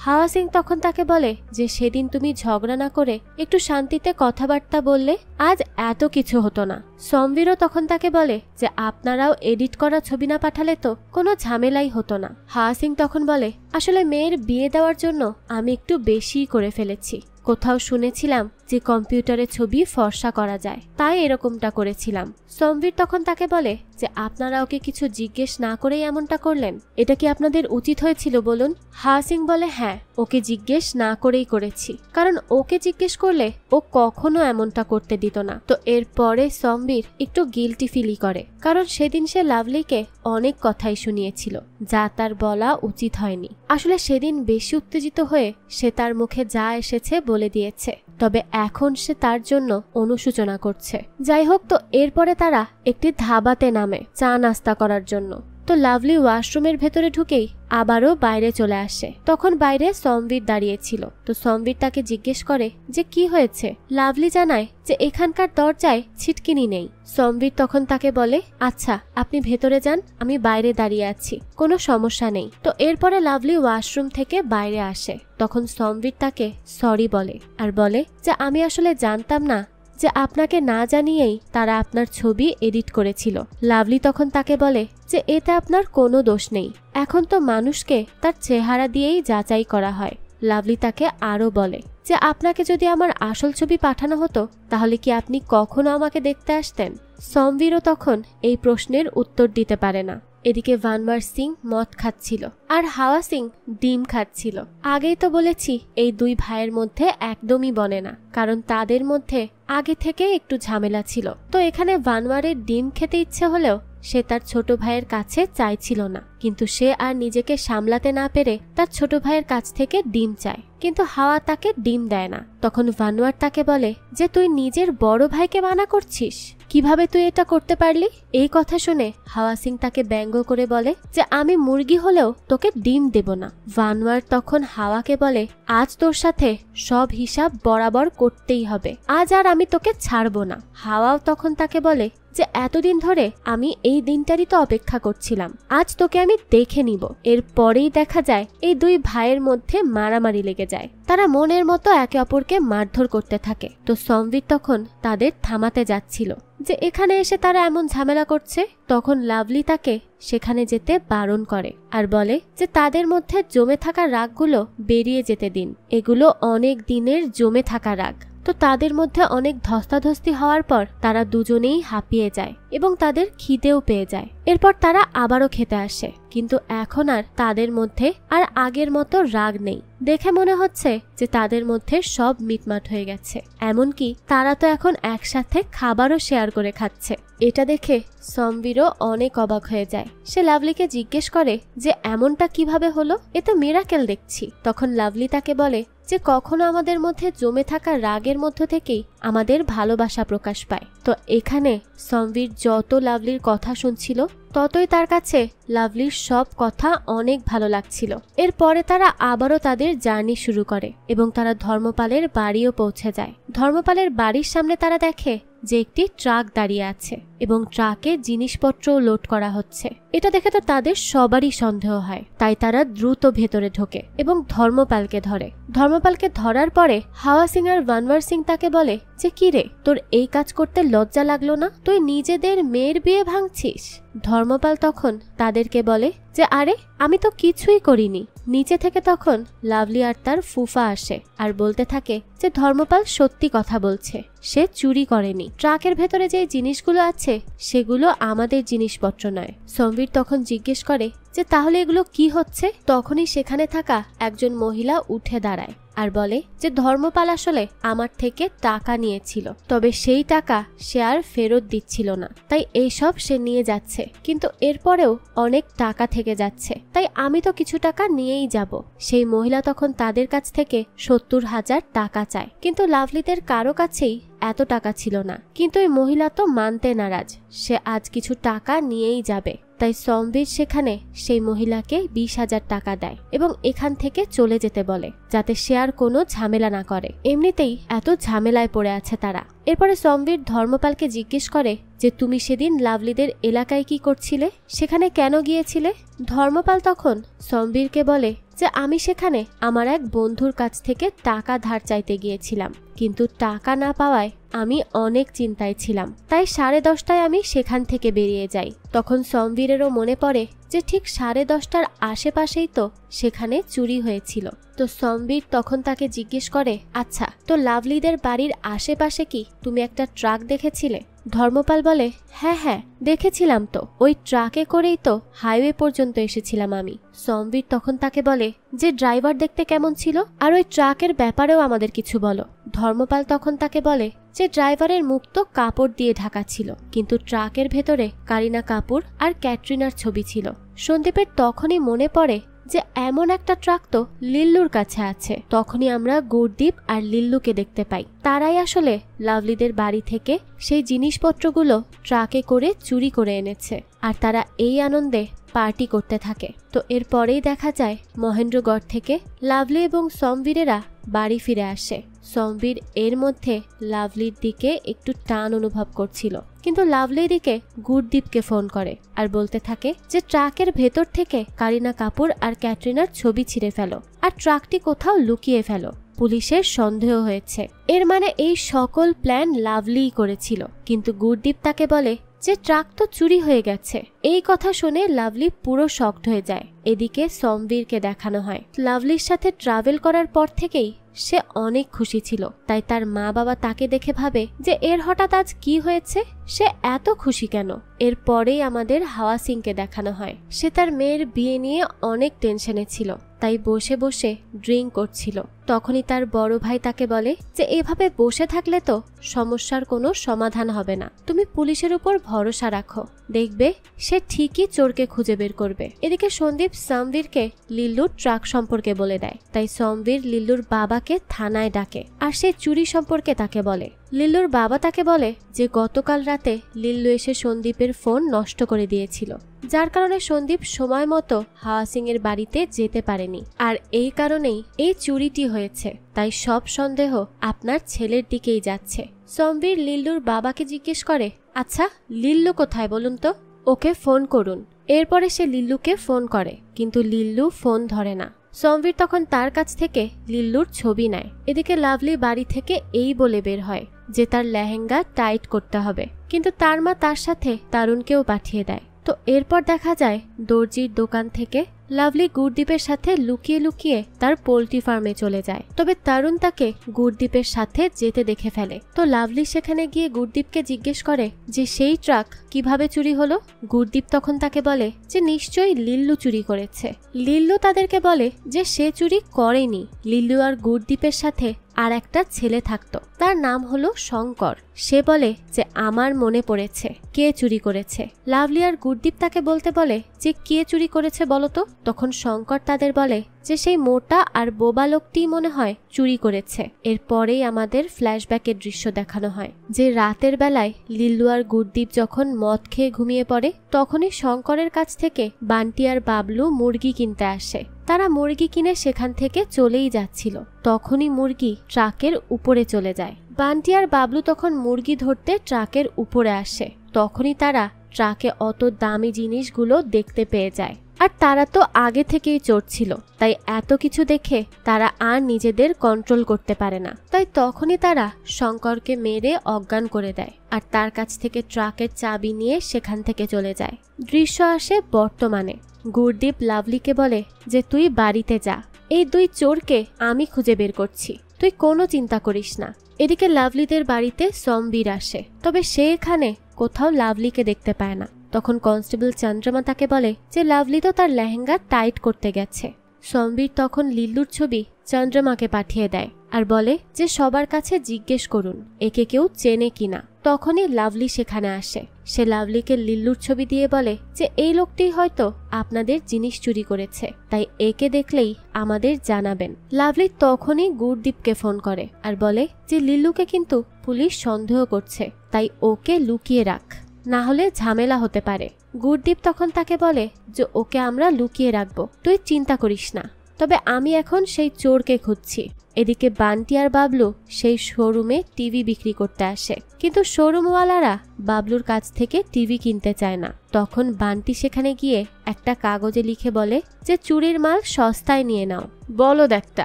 হাওয়া সিং তখন তাকে বলে যে সেদিন তুমি ঝগড়া না করে একটু শান্তিতে কথাবার্তা বললে আজ এত কিছু হতো না। সমবীরও তখন তাকে বলে যে আপনারাও এডিট করা ছবি না পাঠালে তো কোনো ঝামেলাই হতো না। হাওয়া সিং তখন বলে আসলে মেয়ের বিয়ে দেওয়ার জন্য আমি একটু বেশি করে ফেলেছি। কোথাও শুনেছিলাম যে কম্পিউটারে ছবি ফর্সা করা যায়, তাই এরকমটা করেছিলাম। সমবীর তখন তাকে বলে যে আপনারা ওকে কিছু জিজ্ঞেস না করেই এমনটা করলেন, এটা কি আপনাদের উচিত হয়েছিল বলুন? হাওয়া সিং বলে হ্যাঁ, ওকে জিজ্ঞেস না করেই করেছি, কারণ ওকে জিজ্ঞেস করলে ও কখনো এমনটা করতে দিত না। তো এরপরে সমবীর একটু গিল্টি ফিল করে, কারণ সেদিন সে লাভলিকে অনেক কথাই শুনিয়েছিল যা তার বলা উচিত হয়নি। আসলে সেদিন বেশি উত্তেজিত হয়ে সে তার মুখে যা এসেছে বলে দিয়েছে, তবে এখন সে তার জন্য অনুশোচনা করছে। যাই হোক, তো এরপরে তারা একটি ধাবাতে নামে চা নাস্তা করার জন্য। তো লাভলি ওয়াশরুমের ভেতরে ঢুকেই আবারও বাইরে চলে আসে। তখন বাইরে সমবীর দাঁড়িয়েছিল। তো সমবীর তাকে জিজ্ঞেস করে যে কি হয়েছে। লাভলি জানায় যে এখানকার দরজায় ছিটকিনি নেই। সমবীর তখন তাকে বলে আচ্ছা আপনি ভেতরে যান, আমি বাইরে দাঁড়িয়ে আছি, কোনো সমস্যা নেই। তো এরপরে লাভলি ওয়াশরুম থেকে বাইরে আসে। তখন সমবীর তাকে সরি বলে আর বলে যে আমি আসলে জানতাম না যে আপনাকে না জানিয়েই তারা আপনার ছবি এডিট করেছিল। লাভলি তখন তাকে বলে যে এতে আপনার কোনো দোষ নেই, এখন তো মানুষকে তার চেহারা দিয়েই যাচাই করা হয়। লাভলি তাকে আরও বলে যে আপনাকে যদি আমার আসল ছবি পাঠানো হতো তাহলে কি আপনি কখনো আমাকে দেখতে আসতেন? সমবীরও তখন এই প্রশ্নের উত্তর দিতে পারে না। এদিকে ভানওয়ার সিং মদ খাচ্ছিল আর হাওয়া সিং ডিম খাচ্ছিল। আগেই তো বলেছি এই দুই ভাইয়ের মধ্যে একদমই বনে না, কারণ তাদের মধ্যে আগে থেকে একটু ঝামেলা ছিল। তো এখানে ভানওয়ারের ডিম খেতে ইচ্ছে হলেও সে তার ছোট ভাইয়ের কাছে চাইছিল না, কিন্তু সে আর নিজেকে সামলাতে না পেরে তার ছোট ভাইয়ের কাছ থেকে ডিম চায়, কিন্তু হাওয়া তাকে ডিম দেয় না। তখন ভানওয়ার তাকে বলে যে তুই নিজের বড় ভাইকে মানা করছিস, কিভাবে তুই এটা করতে পারলি? এই কথা শুনে হাওয়া সিং তাকে ব্যঙ্গ করে বলে যে আমি মুরগি হলেও তোকে ডিম দেব না। ভানওয়ার তখন হাওয়াকে বলে আজ তোর সাথে সব হিসাব বরাবর করতেই হবে, আজ আর আমি তোকে ছাড়বো না। হাওয়াও তখন তাকে বলে যে এতদিন ধরে আমি এই দিনটারই তো অপেক্ষা করছিলাম, আজ তোকে আমি দেখে নিব। এরপরেই দেখা যায় এই দুই ভাইয়ের মধ্যে মারামারি লেগে যায়। তারা মনের মতো একে অপরকে মারধর করতে থাকে। তো সমবীর তখন তাদের থামাতে যাচ্ছিল যে এখানে এসে তারা এমন ঝামেলা করছে। তখন লাভলি তাকে সেখানে যেতে বারণ করে আর বলে যে তাদের মধ্যে জমে থাকা রাগগুলো বেরিয়ে যেতে দিন, এগুলো অনেক দিনের জমে থাকা রাগ। তো তাদের মধ্যে অনেক ধস্তাধস্তি হওয়ার পর তারা দুজনেই হাঁপিয়ে যায় এবং তাদের খিদেও পেয়ে যায়। এরপর তারা আবারও খেতে আসে, কিন্তু এখন আর তাদের মধ্যে আর আগের মতো রাগ নেই। দেখে মনে হচ্ছে যে তাদের মধ্যে সব মিটমাট হয়ে গেছে, এমনকি তারা তো এখন একসাথে খাবারও শেয়ার করে খাচ্ছে। এটা দেখে সমবীরও অনেক অবাক হয়ে যায়। সে লাভলিকে জিজ্ঞেস করে যে এমনটা কিভাবে হলো, এ তো মিরাকেল দেখছি। তখন লাভলি তাকে বলে যে কখনো আমাদের মধ্যে জমে থাকা রাগের মধ্য থেকেই আমাদের ভালোবাসা প্রকাশ পায়। তো এখানে সমবীর যত লাভলির কথা শুনছিল ততই তার কাছে লাভলির সব কথা অনেক ভালো লাগছিল। এরপরে তারা আবারও তাদের জার্নি শুরু করে এবং তারা ধর্মপালের বাড়িও পৌঁছে যায়। ধর্মপালের বাড়ির সামনে তারা দেখে যে একটি ট্রাক দাঁড়িয়ে আছে এবং ট্রাকে জিনিসপত্র লোড করা হচ্ছে। এটা দেখে তো তাদের সবারই সন্দেহ হয়, তাই তারা দ্রুত ভেতরে ঢোকে এবং ধর্মপালকে ধরে। ধর্মপালকে ধরার পরে হাওয়া সিং আর ভানওয়ার সিং তাকে বলে যে কি রে, তোর এই কাজ করতে লজ্জা লাগলো না? তুই নিজেদের মেয়ের বিয়ে ভাঙছিস। ধর্মপাল তখন তাদেরকে বলে যে আরে আমি তো কিছুই করিনি। নিচে থেকে তখন লাভলি আর তার ফুফা আসে আর বলতে থাকে যে ধর্মপাল সত্যি কথা বলছে, সে চুরি করেনি। ট্রাকের ভেতরে যে জিনিসগুলো আছে সেগুলো আমাদের জিনিসপত্র নয়। সমবীর তখন জিজ্ঞেস করে যে তাহলে এগুলো কি হচ্ছে। তখনই সেখানে থাকা একজন মহিলা উঠে দাঁড়ায় আর বলে যে ধর্মপাল আসলে আমার থেকে টাকা নিয়েছিল, তবে সেই টাকা সে আর ফেরত দিচ্ছিল না, তাই এইসব সে নিয়ে যাচ্ছে, কিন্তু এরপরেও অনেক টাকা থেকে যাচ্ছে, তাই আমি তো কিছু টাকা নিয়েই যাব। সেই মহিলা তখন তাদের কাছ থেকে 70,000 টাকা চায়, কিন্তু লাভলিদের কারো কাছেই এত টাকা ছিল না। কিন্তু এই মহিলা তো মানতে নারাজ, সে আজ কিছু টাকা নিয়েই যাবে। তাই সমবীর সেখানে সেই মহিলাকে 20,000 টাকা দেয় এবং এখান থেকে চলে যেতে বলে, যাতে সে আর কোনো ঝামেলা না করে। এমনিতেই এত ঝামেলায় পড়ে আছে তারা। এরপরে সমবীর ধর্মপালকে জিজ্ঞেস করে যে তুমি সেদিন লাভলিদের এলাকায় কি করছিলে, সেখানে কেন গিয়েছিলে। ধর্মপাল তখন সমবীরকে বলে যে আমি সেখানে আমার এক বন্ধুর কাছ থেকে টাকা ধার চাইতে গিয়েছিলাম, কিন্তু টাকা না পাওয়ায় আমি অনেক চিন্তায় ছিলাম, তাই 10:30টায় আমি সেখান থেকে বেরিয়ে যাই। তখন সমবীরেরও মনে পড়ে যে ঠিক 10:30টার আশেপাশেই তো সেখানে চুরি হয়েছিল। তো সমবীর তখন তাকে জিজ্ঞেস করে, আচ্ছা তো লাভলিদের বাড়ির আশেপাশে কি তুমি একটা ট্রাক দেখেছিলে। ধর্মপাল বলে, হ্যাঁ হ্যাঁ দেখেছিলাম তো, ওই ট্রাকে করেই তো হাইওয়ে পর্যন্ত এসেছিলাম আমি। সমবীর তখন তাকে বলে যে ড্রাইভার দেখতে কেমন ছিল, আর ওই ট্রাকের ব্যাপারেও আমাদের কিছু বলো। ধর্মপাল তখন তাকে বলে যে ড্রাইভারের মুখ তো কাপড় দিয়ে ঢাকা ছিল, কিন্তু ট্রাকের ভেতরে কারিনা কাপুর আর ক্যাটরিনার ছবি ছিল। সন্দীপের তখনই মনে পড়ে যে এমন একটা ট্রাক তো লিল্লুর কাছে আছে। তখনই আমরা গুরদীপ আর লিল্লুকে দেখতে পাই, তারাই আসলে লাভলিদের বাড়ি থেকে সেই জিনিসপত্রগুলো ট্রাকে করে চুরি করে এনেছে, আর তারা এই আনন্দে পার্টি করতে থাকে। তো এরপরেই দেখা যায় মহেন্দ্রগড় থেকে লাভলি এবং সমবীরেরা বাড়ি ফিরে আসে। সমবীর এর মধ্যে লাভলির দিকে একটু টান অনুভব করছিল, কিন্তু লাভলির দিকে গুরদীপকে ফোন করে আর বলতে থাকে যে ট্রাকের ভেতর থেকে কারিনা কাপুর আর ক্যাটরিনার ছবি ছিঁড়ে ফেলো আর ট্রাকটি কোথাও লুকিয়ে ফেলো, পুলিশের সন্দেহ হয়েছে। এর মানে এই সকল প্ল্যান লাভলিই করেছিল। কিন্তু গুরদীপ তাকে বলে যে ট্রাক তো চুরি হয়ে গেছে। এই কথা শুনে লাভলি পুরো শকড হয়ে যায়। এদিকে সমবীরকে দেখানো হয় লাভলির সাথে ট্রাভেল করার পর থেকেই সে অনেক খুশি ছিল, তাই তার মা বাবা তাকে দেখে ভাবে যে এর হঠাৎ আজ কি হয়েছে, সে এত খুশি কেন। এরপরেই আমাদের হাওয়া সিংকে দেখানো হয়, সে তার মেয়ের বিয়ে নিয়ে অনেক টেনশনে ছিল, তাই বসে বসে ড্রিঙ্ক করছিল। তখনই তার বড় ভাই তাকে বলে যে এভাবে বসে থাকলে তো সমস্যার কোনো সমাধান হবে না, তুমি পুলিশের উপর ভরসা রাখো, দেখবে সে ঠিকই চোরকে খুঁজে বের করবে। এদিকে সন্দীপ সমবীরকে লিল্লুর ট্রাক সম্পর্কে বলে দেয়, তাই সমবীর লিল্লুর বাবাকে থানায় ডাকে আর সে চুরি সম্পর্কে তাকে বলে। লিল্লুর বাবা তাকে বলে যে গতকাল রাতে লিল্লু এসে সন্দীপের ফোন নষ্ট করে দিয়েছিল, যার কারণে সন্দীপ সময় মতো হাওয়া সিং এর বাড়িতে যেতে পারেনি, আর এই কারণেই এই চুরিটি হয়েছে, তাই সব সন্দেহ আপনার ছেলের দিকেই যাচ্ছে। সমবীর লিল্লুর বাবাকে জিজ্ঞেস করে, আচ্ছা লিল্লু কোথায় বলুন তো, ওকে ফোন করুন। এরপরে সে লিল্লুকে ফোন করে, কিন্তু লিল্লু ফোন ধরে না। সমবীর তখন তার কাছ থেকে লিল্লুর ছবি নেয়। এদিকে লাভলি বাড়ি থেকে এই বলে বের হয় যে তার লেহেঙ্গা টাইট করতে হবে, কিন্তু তার মা তার সাথে তারুণকেও পাঠিয়ে দেয়। তো এরপর দেখা যায় দর্জির দোকান থেকে লাভলি গুরদীপের সাথে লুকিয়ে লুকিয়ে তার পোল্ট্রি ফার্মে চলে যায়, তবে তারুণ তাকে গুরদীপের সাথে যেতে দেখে ফেলে। তো লাভলি সেখানে গিয়ে গুরদীপকে জিজ্ঞেস করে যে সেই ট্রাক কিভাবে চুরি হলো। গুরদীপ তখন তাকে বলে যে নিশ্চয়ই লিল্লু চুরি করেছে। লিল্লু তাদেরকে বলে যে সে চুরি করেনি, লিল্লু আর গুরদীপের সাথে আর একটা ছেলে থাকতো, তার নাম হলো শঙ্কর। সে বলে যে আমার মনে পড়েছে কে চুরি করেছে। লাভলি আর গুরদীপ তাকে বলতে বলে যে কে চুরি করেছে বলতো। তখন শঙ্কর তাদের বলে যে সেই মোটা আর বোবা লোকটি মনে হয় চুরি করেছে। এরপরেই আমাদের ফ্ল্যাশব্যাকের দৃশ্য দেখানো হয় যে রাতের বেলায় লিল্লু আর গুরদীপ যখন মদ খেয়ে ঘুমিয়ে পড়ে, তখনই শঙ্করের কাছ থেকে বান্টি আর বাবলু মুরগি কিনতে আসে। তারা মুরগি কিনে সেখান থেকে চলেই যাচ্ছিল, তখনই মুরগি ট্রাকের উপরে চলে যায়। বান্টি আর বাবলু তখন মুরগি ধরতে ট্রাকের উপরে আসে, তখনই তারা ট্রাকে অত দামি জিনিসগুলো দেখতে পেয়ে যায়। আর তারা তো আগে থেকেই চোর ছিল, তাই এত কিছু দেখে তারা আর নিজেদের কন্ট্রোল করতে পারে না, তাই তখনই তারা শঙ্করকে মেরে অজ্ঞান করে দেয় আর তার কাছ থেকে ট্রাকের চাবি নিয়ে সেখান থেকে চলে যায়। দৃশ্য আসে বর্তমানে। গুরদীপ লাভলিকে বলে যে তুই বাড়িতে যা, এই দুই চোরকে আমি খুঁজে বের করছি, তুই কোনো চিন্তা করিস না। এদিকে লাভলিদের বাড়িতে সমবীর আসে, তবে সে এখানে কোথাও লাভলিকে দেখতে পায় না। তখন কনস্টেবল চন্দ্রমা তাকে বলে যে লাভলি তো তার লেহেঙ্গা টাইট করতে গেছে। সমবীর তখন লিল্লুর ছবি চন্দ্রমাকে পাঠিয়ে দেয় আর বলে যে সবার কাছে জিজ্ঞেস করুন একে কেউ চেনে কিনা। তখনই লাভলি সেখানে আসে। সে লাভলিকে লিল্লুর ছবি দিয়ে বলে যে এই লোকটি হয়তো আপনাদের জিনিস চুরি করেছে, তাই একে দেখলেই আমাদের জানাবেন। লাভলি তখনই গুরদীপকে ফোন করে আর বলে যে লিল্লুকে কিন্তু পুলিশ সন্দেহ করছে, তাই ওকে লুকিয়ে রাখ, না হলে ঝামেলা হতে পারে। গুরদীপ তখন তাকে বলে যে ওকে আমরা লুকিয়ে রাখবো, তুই চিন্তা করিস না, তবে আমি এখন সেই চোরকে খুঁজছি। এদিকে বান্টি আর বাবলু সেই শোরুমে টিভি বিক্রি করতে আসে, কিন্তু শোরুমওয়ালারা বাবলুর কাছ থেকে টিভি কিনতে চায় না। তখন বান্টি সেখানে গিয়ে একটা কাগজে লিখে বলে যে চুরির মাল সস্তায় নিয়ে নাও। বলদ একটা,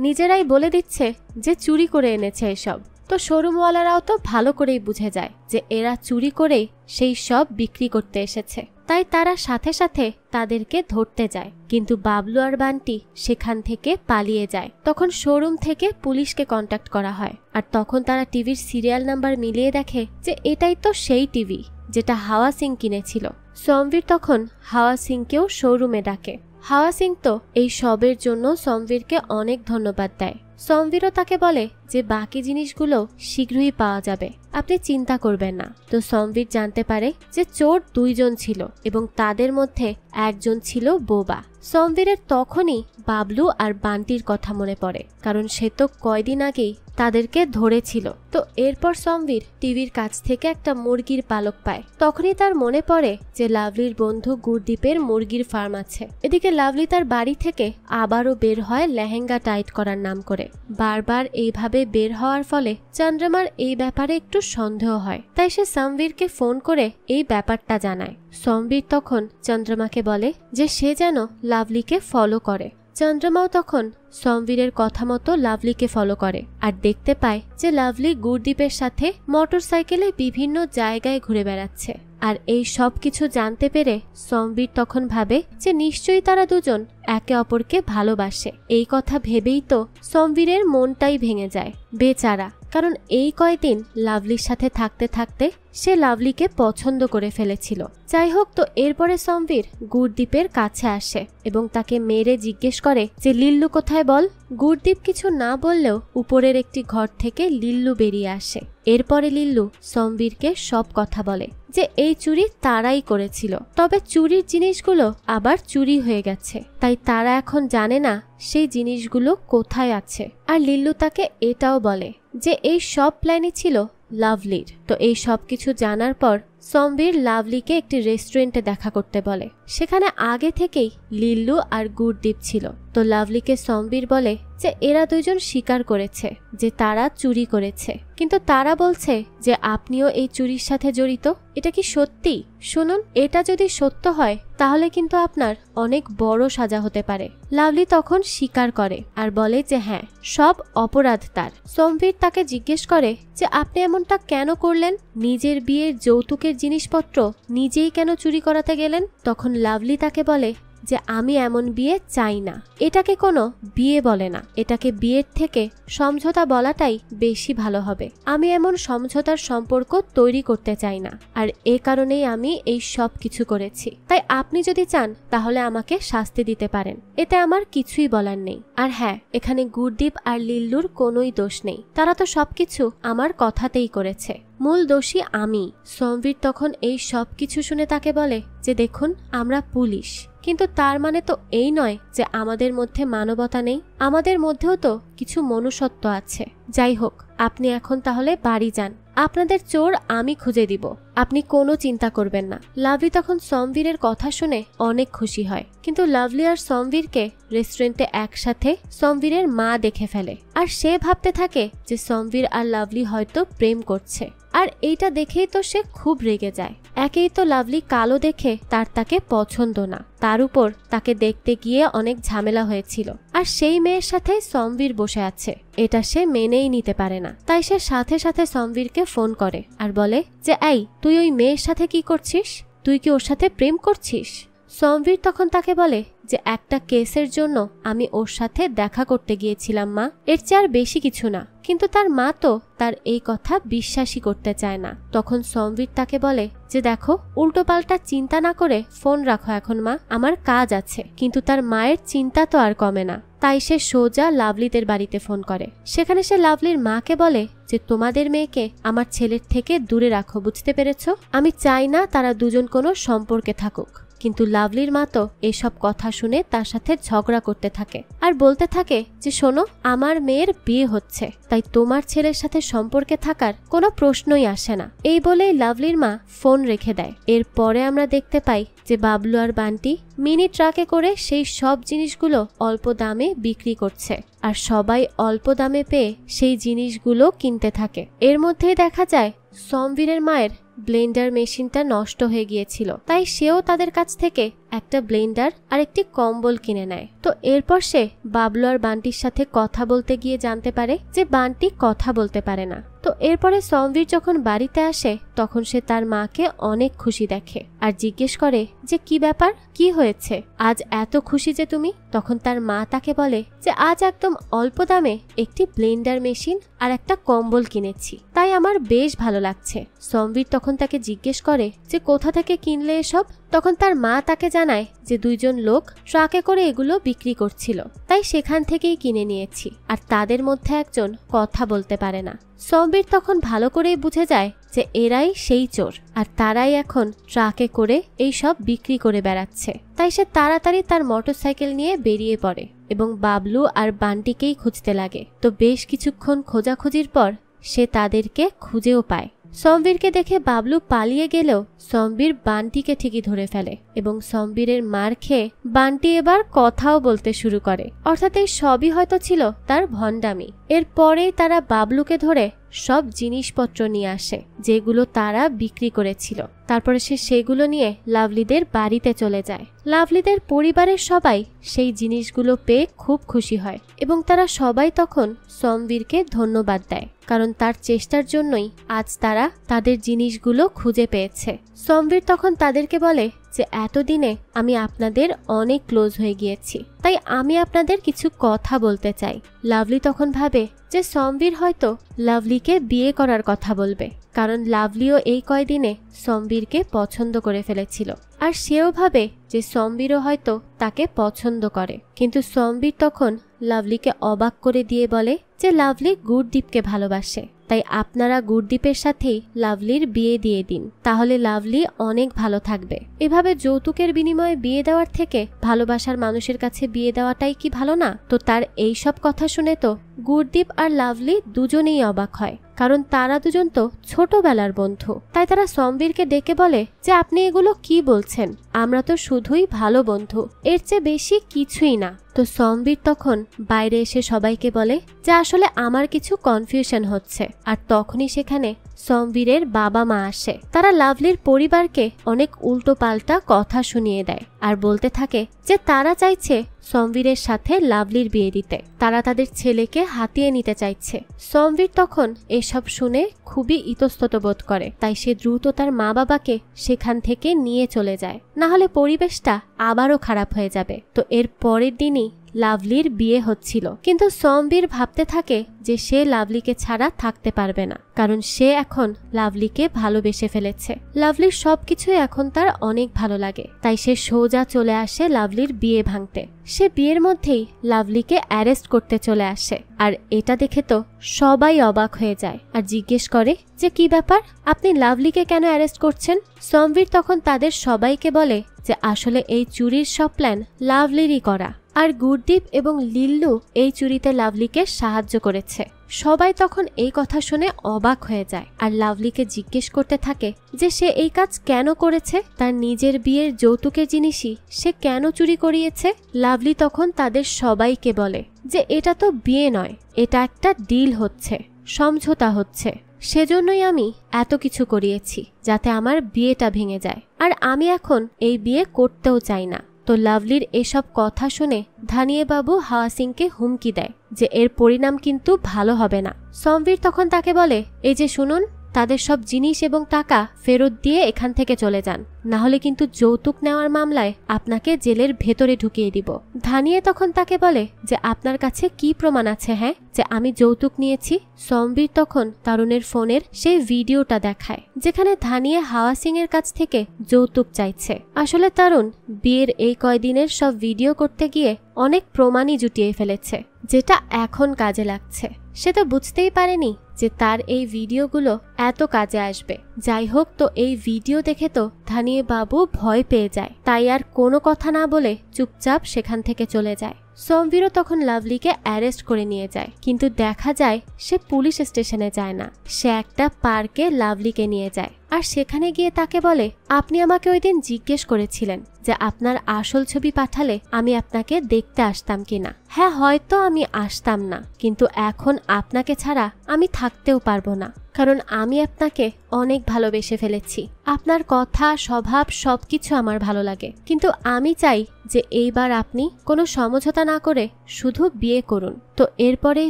নিজেরাই বলে দিচ্ছে যে চুরি করে এনেছে এসব। তো শোরুমওয়ালারাও তো ভালো করেই বুঝে যায় যে এরা চুরি করেই সেই সব বিক্রি করতে এসেছে, তাই তারা সাথে সাথে তাদেরকে ধরতে যায়। কিন্তু বাবলু আর বান্টি সেখান থেকে পালিয়ে যায়। তখন শোরুম থেকে পুলিশকে কন্ট্যাক্ট করা হয়, আর তখন তারা টিভির সিরিয়াল নাম্বার মিলিয়ে দেখে যে এটাই তো সেই টিভি যেটা হাওয়া সিং কিনেছিল। সমবীর তখন হাওয়া সিংকেও শোরুমে ডাকে। হাওয়া সিং তো এই সবের জন্য সমবীরকে অনেক ধন্যবাদ দেয়। সমবীরও তাকে বলে যে বাকি জিনিসগুলো শীঘ্রই পাওয়া যাবে, আপনি চিন্তা করবেন না। তো সমবীর জানতে পারে যে চোর দুইজন ছিল এবং তাদের মধ্যে একজন ছিল বোবা। সমবীরের তখনই বাবলু আর বান্টির কথা মনে পড়ে, কারণ সে তো কয়দিন আগেই তাদেরকে ধরেছিল। তো এরপর সমবীর টিভির কাছ থেকে একটা মুরগির পালক পায়। তখনই তার মনে পড়ে যে লাভলির বন্ধু গুরদীপের মুরগির ফার্ম আছে। এদিকে লাভলি তার বাড়ি থেকে আবারও বের হয় লেহেঙ্গা টাইট করার নাম করে। বারবার এইভাবে বের হওয়ার ফলে চন্দ্রমার এই ব্যাপারে একটু সন্দেহ হয়, তাই সে সমবীরকে ফোন করে এই ব্যাপারটা জানায়। সমবীর তখন চন্দ্রমাকে বলে যে সে যেন লাভলিকে ফলো করে। চন্দ্রমাও তখন সমবীরের কথা মতো লাভলিকে ফলো করে আর দেখতে পায় যে লাভলি গুরদীপের সাথে মোটরসাইকেলে বিভিন্ন জায়গায় ঘুরে বেড়াচ্ছে। আর এই সব কিছু জানতে পেরে সমবীর তখন ভাবে যে নিশ্চয়ই তারা দুজন একে অপরকে ভালোবাসে। এই কথা ভেবেই তো সমবীরের মনটাই ভেঙে যায় বেচারা, কারণ এই কয়দিন লাভলির সাথে থাকতে থাকতে সে লাভলিকে পছন্দ করে ফেলেছিল। যাই হোক, তো এরপরে সমবীর গুরদীপের কাছে আসে এবং তাকে মেরে জিজ্ঞেস করে যে লিল্লু কোথায় বল। গুরদীপ কিছু না বললেও উপরের একটি ঘর থেকে লিল্লু বেরিয়ে আসে। এরপরে লিল্লু সমবীরকে সব কথা বলে যে এই চুরি তারাই করেছিল, তবে চুরির জিনিসগুলো আবার চুরি হয়ে গেছে, তাই তারা এখন জানে না সেই জিনিসগুলো কোথায় আছে। আর লিল্লু তাকে এটাও বলে যে এই সব প্ল্যানই ছিল লাভলির। তো এই সব কিছু জানার পর সমবীর লাভলিকে একটি রেস্টুরেন্টে দেখা করতে বলে। সেখানে আগে থেকেই লিল্লু আর গুরদীপ ছিল। তো লাভলিকে সমবীর বলে যে এরা দুইজন স্বীকার করেছে যে তারা চুরি করেছে, কিন্তু তারা বলছে যে আপনিও এই চুরির সাথে জড়িত। এটা কি সত্যি? শুনুন, এটা যদি সত্য হয় তাহলে কিন্তু আপনার অনেক বড় সাজা হতে পারে। লাভলি তখন স্বীকার করে আর বলে যে হ্যাঁ, সব অপরাধ তার। সমবীর তাকে জিজ্ঞেস করে যে আপনি এমনটা কেন করলেন? নিজের বিয়ের যৌতুকের জিনিসপত্র নিজেই কেন চুরি করাতে গেলেন? তখন লাভলি তাকে বলে যে আমি এমন বিয়ে চাই না, এটাকে কোনো বিয়ে বলে না, এটাকে বিয়ের থেকে সমঝোতা বলাটাই বেশি ভালো হবে। আমি এমন সমঝোতার সম্পর্ক তৈরি করতে চাই না, আর এ কারণেই আমি এই সব কিছু করেছি। তাই আপনি যদি চান তাহলে আমাকে শাস্তি দিতে পারেন, এতে আমার কিছুই বলার নেই। আর হ্যাঁ, এখানে গুরদীপ আর লিল্লুর কোনোই দোষ নেই, তারা তো সবকিছু আমার কথাতেই করেছে, মূল দোষী আমি। সমবীর তখন এই সব কিছু শুনে তাকে বলে যে দেখুন, আমরা পুলিশ, কিন্তু তার মানে তো এই নয় যে আমাদের মধ্যে মানবতা নেই, আমাদের মধ্যেও তো কিছু মনুষ্যত্ব আছে। যাই হোক, আপনি এখন তাহলে বাড়ি যান, আপনাদের চোর আমি খুঁজে দিব, আপনি কোনো চিন্তা করবেন না। লাভলি তখন সমবীরের কথা শুনে অনেক খুশি হয়, কিন্তু লাভলি আর সমবীরকে রেস্টুরেন্টে একসাথে সমবীরের মা দেখে ফেলে। আর সে ভাবতে থাকে যে সমবীর আর লাভলি হয়তো প্রেম করছে, আর এইটা দেখেই তো সে খুব রেগে যায়। একেই তো লাভলি কালো দেখে তাকে পছন্দ না, তার উপর তাকে দেখতে গিয়ে অনেক ঝামেলা হয়েছিল, আর সেই মেয়ের সাথে সমবীর বসে আছে, এটা সে মেনেই নিতে পারে না। তাই সে সাথে সাথে সমবীরকে ফোন করে আর বলে যে এই, তুই ওই মেয়ের সাথে কি করছিস? তুই কি ওর সাথে প্রেম করছিস? সমভীর তখন তাকে বলে যে একটা কেসের জন্য আমি ওর সাথে দেখা করতে গিয়েছিলাম মা, এর চেয়ে আর বেশি কিছু না। কিন্তু তার মা তো তার এই কথা বিশ্বাসই করতে চায় না। তখন সমভীর তাকে বলে যে দেখো, উল্টোপাল্টা চিন্তা না করে ফোন রাখো এখন মা, আমার কাজ আছে। কিন্তু তার মায়ের চিন্তা তো আর কমে না, তাই সে সোজা লাভলিদের বাড়িতে ফোন করে। সেখানে সে লাভলির মাকে বলে যে তোমাদের মেয়েকে আমার ছেলের থেকে দূরে রাখো, বুঝতে পেরেছ? আমি চাই না তারা দুজন কোনো সম্পর্কে থাকুক। কিন্তু লাভলির মা তো এসব কথা শুনে তার সাথে ঝগড়া করতে থাকে আর বলতে থাকে যে শোনো, আমার মেয়ের বিয়ে হচ্ছে, তাই তোমার ছেলের সাথে সম্পর্কে থাকার কোনো প্রশ্নই আসে না। এই বলেই লাভলির মা ফোন রেখে দেয়। এরপরে আমরা দেখতে পাই যে বাবলু আর বান্টি মিনি ট্রাকে করে সেই সব জিনিসগুলো অল্প দামে বিক্রি করছে আর সবাই অল্প দামে পেয়ে সেই জিনিসগুলো কিনতে থাকে। এর মধ্যেই দেখা যায় সমভীরের মায়ের ব্লেন্ডার মেশিনটা নষ্ট হয়ে গিয়েছিল, তাই সেও তাদের কাছ থেকে একটা ব্লেন্ডার আর একটি কম্বল কিনে নেয়। তো এরপর সে বাবলু আর বান্টির সাথে কথা বলতে গিয়ে জানতে পারে যে বান্টি কথা বলতে পারে না। তো এরপরে সমভীর যখন বাড়িতে আসে তখন সে তার মাকে অনেক খুশি দেখে আর জিজ্ঞেস করে যে কি ব্যাপার, কি হয়েছে, আজ এত খুশি যে তুমি? তখন তার মা তাকে বলে যে আজ একদম অল্প দামে একটি ব্লেন্ডার মেশিন আর একটা কম্বল কিনেছি, তাই আমার বেশ ভালো লাগছে। সমভীর তখন তাকে জিজ্ঞেস করে যে কোথা থেকে কিনলে এসব? তখন তার মা তাকে জানায় যে দুইজন লোক ট্রাকে করে এগুলো বিক্রি করছিল, তাই সেখান থেকেই কিনে নিয়েছি। আর তাদের মধ্যে একজন কথা বলতে পারে না। সমভীর তখন ভালো করেই বুঝে যায় যে এরাই সেই চোর আর তারাই এখন ট্রাকে করে এই সব বিক্রি করে বেড়াচ্ছে। তাই সে তাড়াতাড়ি তার মোটরসাইকেল নিয়ে বেরিয়ে পড়ে এবং বাবলু আর বান্টিকেই খুঁজতে লাগে। তো বেশ কিছুক্ষণ খোঁজাখুঁজির পর সে তাদেরকে খুঁজেও পায়। সমভীরকে দেখে বাবলু পালিয়ে গেলেও সমভীর বান্টিকে ঠিকই ধরে ফেলে এবং সমভীরের মার খেয়ে বান্টি এবার কথাও বলতে শুরু করে। অর্থাৎ এই সবই হয়তো ছিল তার ভণ্ডামি। এরপরেই তারা বাবলুকে ধরে সব জিনিসপত্র নিয়ে আসে যেগুলো তারা বিক্রি করেছিল। তারপরে সে সেগুলো নিয়ে লাভলিদের বাড়িতে চলে যায়। লাভলিদের পরিবারের সবাই সেই জিনিসগুলো পেয়ে খুব খুশি হয় এবং তারা সবাই তখন সমভীরকে ধন্যবাদ দেয়, কারণ তার চেষ্টার জন্যই আজ তারা তাদের জিনিসগুলো খুঁজে পেয়েছে। সমভীর তখন তাদেরকে বলে যে এতদিনে আমি আপনাদের অনেক ক্লোজ হয়ে গিয়েছি, তাই আমি আপনাদের কিছু কথা বলতে চাই। লাভলি তখন ভাবে যে সমভীর হয়তো লাভলিকে বিয়ে করার কথা বলবে, কারণ লাভলিও এই কয়দিনে সমভীরকে পছন্দ করে ফেলেছিল আর সেও ভাবে যে সমভীরও হয়তো তাকে পছন্দ করে। কিন্তু সমভীর তখন লাভলিকে অবাক করে দিয়ে বলে যে লাভলি গুরদীপকে ভালোবাসে, তাই আপনারা গুরদীপের সাথেই লাভলির বিয়ে দিয়ে দিন, তাহলে লাভলি অনেক ভালো থাকবে। এভাবে যৌতুকের বিনিময়ে বিয়ে দেওয়ার থেকে ভালোবাসার মানুষের কাছে বিয়ে দেওয়াটাই কি ভালো না? তো তার এই সব কথা শুনে তো গুরদীপ আর লাভলি দুজনেই অবাক হয়, কারণ তারা দুজন তো ছোটবেলার বন্ধু। তাই তারা সমভীরকে ডেকে বলে যে আপনি এগুলো কি বলছেন, আমরা তো শুধুই ভালো বন্ধু, এর চেয়ে বেশি কিছুই না। তো সমভীর তখন বাইরে এসে সবাইকে বলে যে আসলে আমার কিছু কনফিউশন হচ্ছে। আর তখনই সেখানে সমভীরের বাবা মা আসে। তারা লাভলির পরিবারকে অনেক উল্টো পাল্টা কথা শুনিয়ে দেয় আর বলতে থাকে যে তারা চাইছে সমভীরের সাথে লাভলির বিয়ে দিতে, তারা তাদের ছেলেকে হাতিয়ে নিতে চাইছে। সমভীর তখন এসব শুনে খুবই ইতস্তত বোধ করে, তাই সে দ্রুত তার মা বাবাকে সেখান থেকে নিয়ে চলে যায়, না হলে পরিবেশটা আবারও খারাপ হয়ে যাবে। তো এর পরের দিনই লাভলির বিয়ে হচ্ছিল, কিন্তু সমভীর ভাবতে থাকে যে সে লাভলিকে ছাড়া থাকতে পারবে না, কারণ সে এখন লাভলিকে ভালোবেসে ফেলেছে। লাভলির সবকিছুই এখন তার অনেক ভালো লাগে, তাই সে সোজা চলে আসে লাভলির বিয়ে ভাঙতে। সে বিয়ের মধ্যেই লাভলিকে অ্যারেস্ট করতে চলে আসে আর এটা দেখে তো সবাই অবাক হয়ে যায় আর জিজ্ঞেস করে যে কি ব্যাপার, আপনি লাভলিকে কেন অ্যারেস্ট করছেন? সমভীর তখন তাদের সবাইকে বলে যে আসলে এই চুরির সব প্ল্যান লাভলিরই করা আর গুরদীপ এবং লিল্লু এই চুরিতে লাভলিকে সাহায্য করেছে। সবাই তখন এই কথা শুনে অবাক হয়ে যায় আর লাভলিকে জিজ্ঞেস করতে থাকে যে সে এই কাজ কেন করেছে, তার নিজের বিয়ের যৌতুকের জিনিসই সে কেন চুরি করিয়েছে। লাভলি তখন তাদের সবাইকে বলে যে এটা তো বিয়ে নয়, এটা একটা ডিল হচ্ছে, সমঝোতা হচ্ছে, সেজন্যই আমি এত কিছু করিয়েছি যাতে আমার বিয়েটা ভেঙে যায়, আর আমি এখন এই বিয়ে করতেও চাই না। তো লাভলির এসব কথা শুনে ধানিয়ে বাবু হাওয়া সিংকে হুমকি দেয় যে এর পরিণাম কিন্তু ভালো হবে না। সমভীর তখন তাকে বলে এই যে শুনুন, তাদের সব জিনিস এবং টাকা ফেরত দিয়ে এখান থেকে চলে যান, না হলে কিন্তু যৌতুক নেওয়ার মামলায় আপনাকে জেলের ভেতরে ঢুকিয়ে দিব। ধানিয়ে তখন তাকে বলে যে আপনার কাছে কি প্রমাণ আছে হ্যাঁ যে আমি যৌতুক নিয়েছি? সমবীর তখন তারুণের ফোনের সেই ভিডিওটা দেখায় যেখানে ধানিয়ে হাওয়া সিং এর কাছ থেকে যৌতুক চাইছে। আসলে তারুণ বিয়ের এই কয়দিনের সব ভিডিও করতে গিয়ে অনেক প্রমাণই জুটিয়ে ফেলেছে, যেটা এখন কাজে লাগছে। সে তো বুঝতেই পারেনি যে তার এই ভিডিওগুলো এত কাজে আসবে। যাই হোক, তো এই ভিডিও দেখে তো ধানিয়ে বাবু ভয় পেয়ে যায়, তাই আর কোনো কথা না বলে চুপচাপ সেখান থেকে চলে যায়। সমবীরও তখন লাভলিকে অ্যারেস্ট করে নিয়ে যায়, কিন্তু দেখা যায় সে পুলিশ স্টেশনে যায় না, সে একটা পার্কে লাভলিকে নিয়ে যায়। আর সেখানে গিয়ে তাকে বলে, আপনি আমাকে ওই দিন জিজ্ঞেস করেছিলেন যে আপনার আসল ছবি পাঠালে আমি আপনাকে দেখতে আসতাম কিনা। হ্যাঁ, হয়তো আমি আসতাম না, কিন্তু এখন আপনাকে ছাড়া আমি থাকতেও পারবো না, কারণ আমি আপনাকে অনেক ভালোবেসে ফেলেছি। আপনার কথা, স্বভাব সবকিছু আমার ভালো লাগে, কিন্তু আমি চাই যে এইবার আপনি কোনো সমঝোতা না করে শুধু বিয়ে করুন। তো এরপরেই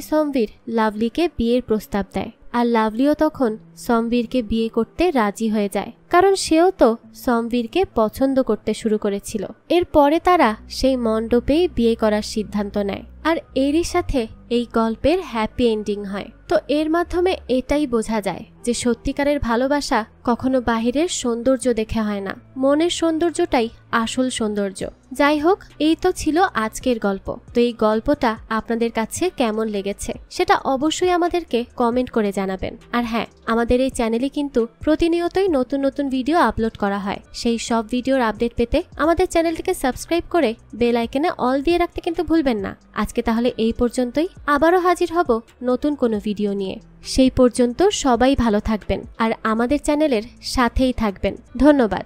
সমবীর লাভলিকে বিয়ের প্রস্তাব দেয়, আর লাভলিও তখন সমবীরকে বিয়ে করতে রাজি হয়ে যায়, কারণ সেও তো সমবীরকে পছন্দ করতে শুরু করেছিল। এরপরে তারা সেই মণ্ডপেই বিয়ে করার সিদ্ধান্ত নেয়, আর এরই সাথে এই গল্পের হ্যাপি এন্ডিং হয়। তো এর মাধ্যমে এটাই বোঝা যায় যে সত্যিকারের ভালোবাসা কখনো বাহিরের সৌন্দর্য দেখে হয় না, মনের সৌন্দর্যটাই আসল সৌন্দর্য। যাই হোক, এই তো ছিল আজকের গল্প। তো এই গল্পটা আপনাদের কাছে কেমন লেগেছে সেটা অবশ্যই আমাদেরকে কমেন্ট করে জানাবেন। আর হ্যাঁ, আমাদের এই চ্যানেলে কিন্তু প্রতিনিয়তই নতুন নতুন ভিডিও আপলোড করা হয়। সেই সব ভিডিওর আপডেট পেতে আমাদের চ্যানেলটিকে সাবস্ক্রাইব করে বেল আইকনে অল দিয়ে রাখতে কিন্তু ভুলবেন না। আজকে তাহলে এই পর্যন্তই, আবারও হাজির হব নতুন কোনো ভিডিও নিয়ে। সেই পর্যন্ত সবাই ভালো থাকবেন আর আমাদের চ্যানেলের সাথেই থাকবেন। ধন্যবাদ।